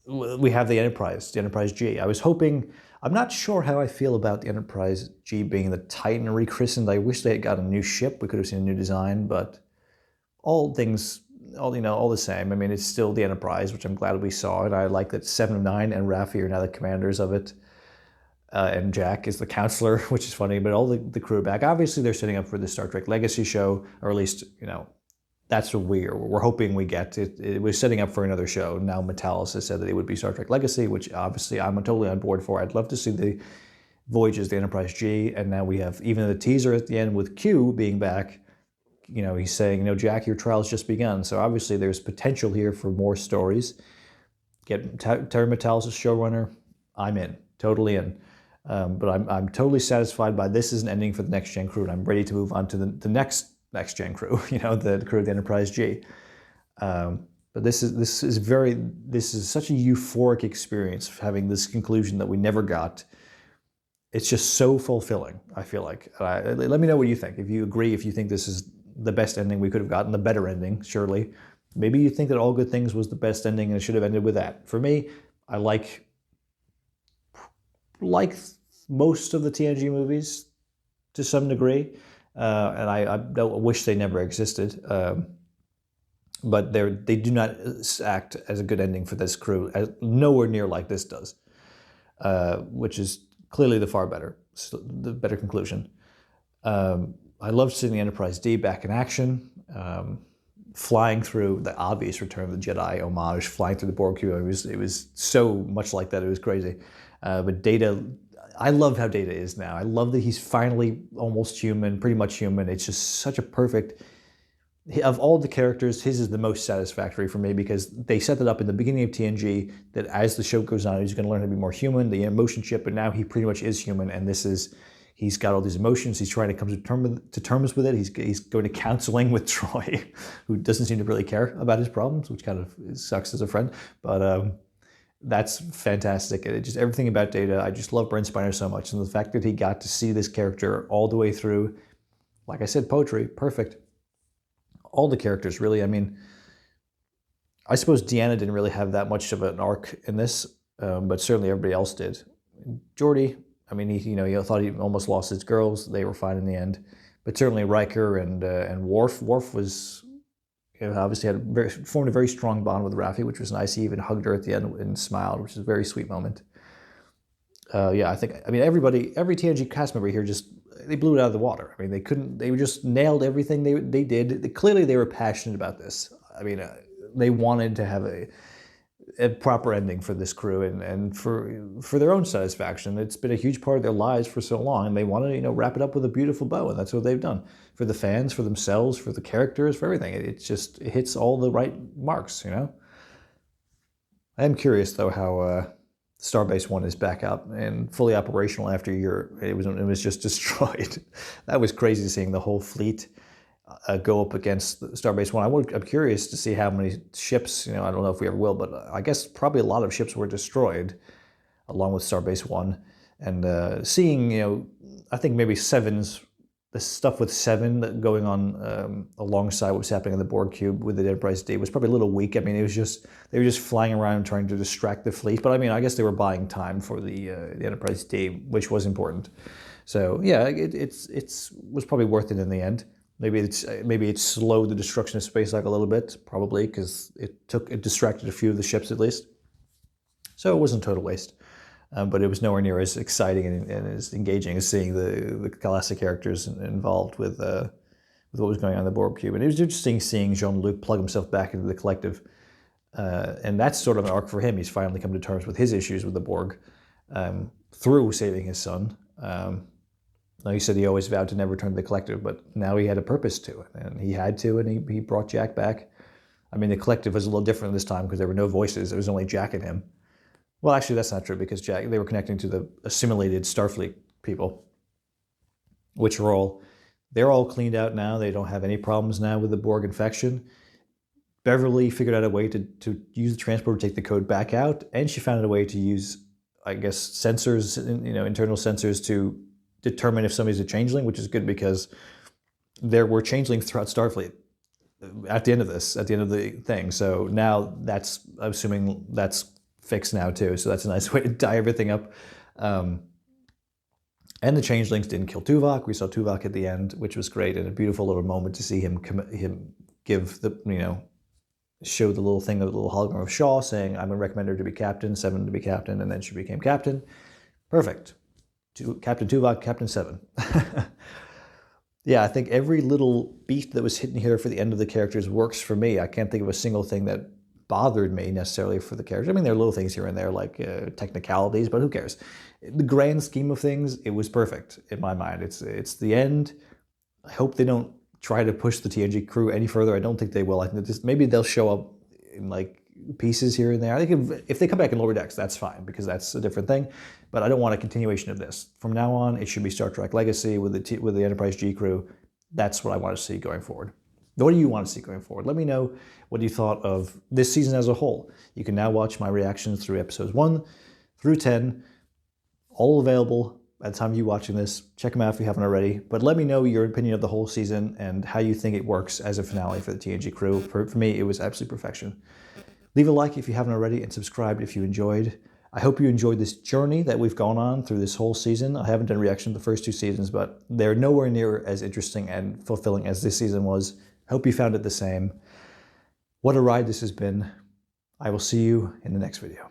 we have the Enterprise G. I was hoping, I'm not sure how I feel about the Enterprise G being the Titan rechristened. I wish they had got a new ship. We could have seen a new design, but all the same. I mean, it's still the Enterprise, which I'm glad we saw, and I like that 7 of 9 and Raffi are now the commanders of it, and Jack is the counselor, which is funny, but all the crew are back. Obviously, they're setting up for the Star Trek Legacy show, or at least, that's what we're hoping we get. It was setting up for another show. Now Metalis has said that it would be Star Trek Legacy, which obviously I'm totally on board for. I'd love to see the Voyages, the Enterprise G, and now we have even the teaser at the end with Q being back. He's saying, Jack, your trial's just begun. So obviously there's potential here for more stories. Get Terry Metalis as showrunner. I'm in, totally in. But I'm totally satisfied by this as an ending for the Next Gen crew, and I'm ready to move on to the next Gen crew. The crew of the Enterprise G. But this is such a euphoric experience, having this conclusion that we never got. It's just so fulfilling, I feel like. Let me know what you think. If you agree, if you think this is the best ending we could have gotten, the better ending, surely. Maybe you think that All Good Things was the best ending and it should have ended with that. For me, I like most of the TNG movies to some degree, and I don't wish they never existed. but they do not act as a good ending for this crew, nowhere near like this does, which is clearly the better conclusion. I loved seeing the Enterprise D back in action, flying through the obvious Return of the Jedi homage, flying through the Borg cube. It was so much like that, it was crazy. But Data, I love how Data is now. I love that he's finally almost human, pretty much human. It's just such a perfect, of all the characters, his is the most satisfactory for me because they set it up in the beginning of TNG that as the show goes on, he's going to learn to be more human, the emotion chip, but now he pretty much is human, and he's got all these emotions. He's trying to come to terms with it. He's going to counseling with Troy, who doesn't seem to really care about his problems, which kind of sucks as a friend. But that's fantastic. And just everything about Data, I just love Brent Spiner so much, and the fact that he got to see this character all the way through, like I said, poetry, perfect. All the characters, really. I mean, I suppose Deanna didn't really have that much of an arc in this, but certainly everybody else did. Geordi, I mean, he thought he almost lost his girls. They were fine in the end. But certainly Riker and Worf. Worf was, obviously formed a very strong bond with Raffi, which was nice. He even hugged her at the end and smiled, which is a very sweet moment. Every TNG cast member here they blew it out of the water. I mean, they just nailed everything they did. Clearly they were passionate about this. I mean, they wanted to have a proper ending for this crew and for their own satisfaction. It's been a huge part of their lives for so long, and they wanted to wrap it up with a beautiful bow, and that's what they've done for the fans, for themselves, for the characters, for everything. It hits all the right marks. I am curious though how Starbase 1 is back up and fully operational after a year. It was just destroyed. That was crazy, seeing the whole fleet go up against Starbase 1. I'm curious to see how many ships, I don't know if we ever will, but I guess probably a lot of ships were destroyed along with Starbase 1. And seeing, I think maybe the stuff with 7 going on alongside what was happening in the Borg cube with the Enterprise D was probably a little weak. I mean, they were just flying around trying to distract the fleet. But I mean, I guess they were buying time for the Enterprise D, which was important. So yeah, it was probably worth it in the end. Maybe it slowed the destruction of space like a little bit, probably, because it distracted a few of the ships at least. So it wasn't a total waste. But it was nowhere near as exciting and as engaging as seeing the classic characters involved with what was going on in the Borg cube. And it was interesting seeing Jean-Luc plug himself back into the collective. And that's sort of an arc for him. He's finally come to terms with his issues with the Borg through saving his son. Now, he said he always vowed to never return to the collective, but now he had a purpose to it. And he had to, and he brought Jack back. I mean, the collective was a little different this time because there were no voices. It was only Jack and him. Well, actually, that's not true because they were connecting to the assimilated Starfleet people, which they're all cleaned out now. They don't have any problems now with the Borg infection. Beverly figured out a way to use the transporter to take the code back out, and she found a way to use, I guess, sensors, internal sensors to determine if somebody's a changeling, which is good because there were changelings throughout Starfleet at the end of the thing. So now I'm assuming that's fixed now too, so that's a nice way to tie everything up. And the changelings didn't kill Tuvok. We saw Tuvok at the end, which was great, and a beautiful little moment to see him give the show the little thing, the little hologram of Shaw saying, "I'm going to recommend her to be captain, 7 to be captain," and then she became captain. Perfect. Captain Tuvok, Captain 7. Yeah, I think every little beat that was hidden here for the end of the characters works for me. I can't think of a single thing that bothered me necessarily for the characters. I mean, there are little things here and there like technicalities, but who cares? The grand scheme of things, it was perfect in my mind. It's the end. I hope they don't try to push the TNG crew any further. I don't think they will. I think maybe they'll show up in like pieces here and there. I think if they come back in Lower Decks, that's fine because that's a different thing. But I don't want a continuation of this. From now on, it should be Star Trek Legacy with the Enterprise G crew. That's what I want to see going forward. What do you want to see going forward? Let me know what you thought of this season as a whole. You can now watch my reactions through episodes 1 through 10, all available by the time you're watching this. Check them out if you haven't already. But let me know your opinion of the whole season and how you think it works as a finale for the TNG crew. For me, it was absolute perfection. Leave a like if you haven't already and subscribe if you enjoyed. I hope you enjoyed this journey that we've gone on through this whole season. I haven't done a reaction to the first 2 seasons, but they're nowhere near as interesting and fulfilling as this season was. Hope you found it the same. What a ride this has been. I will see you in the next video.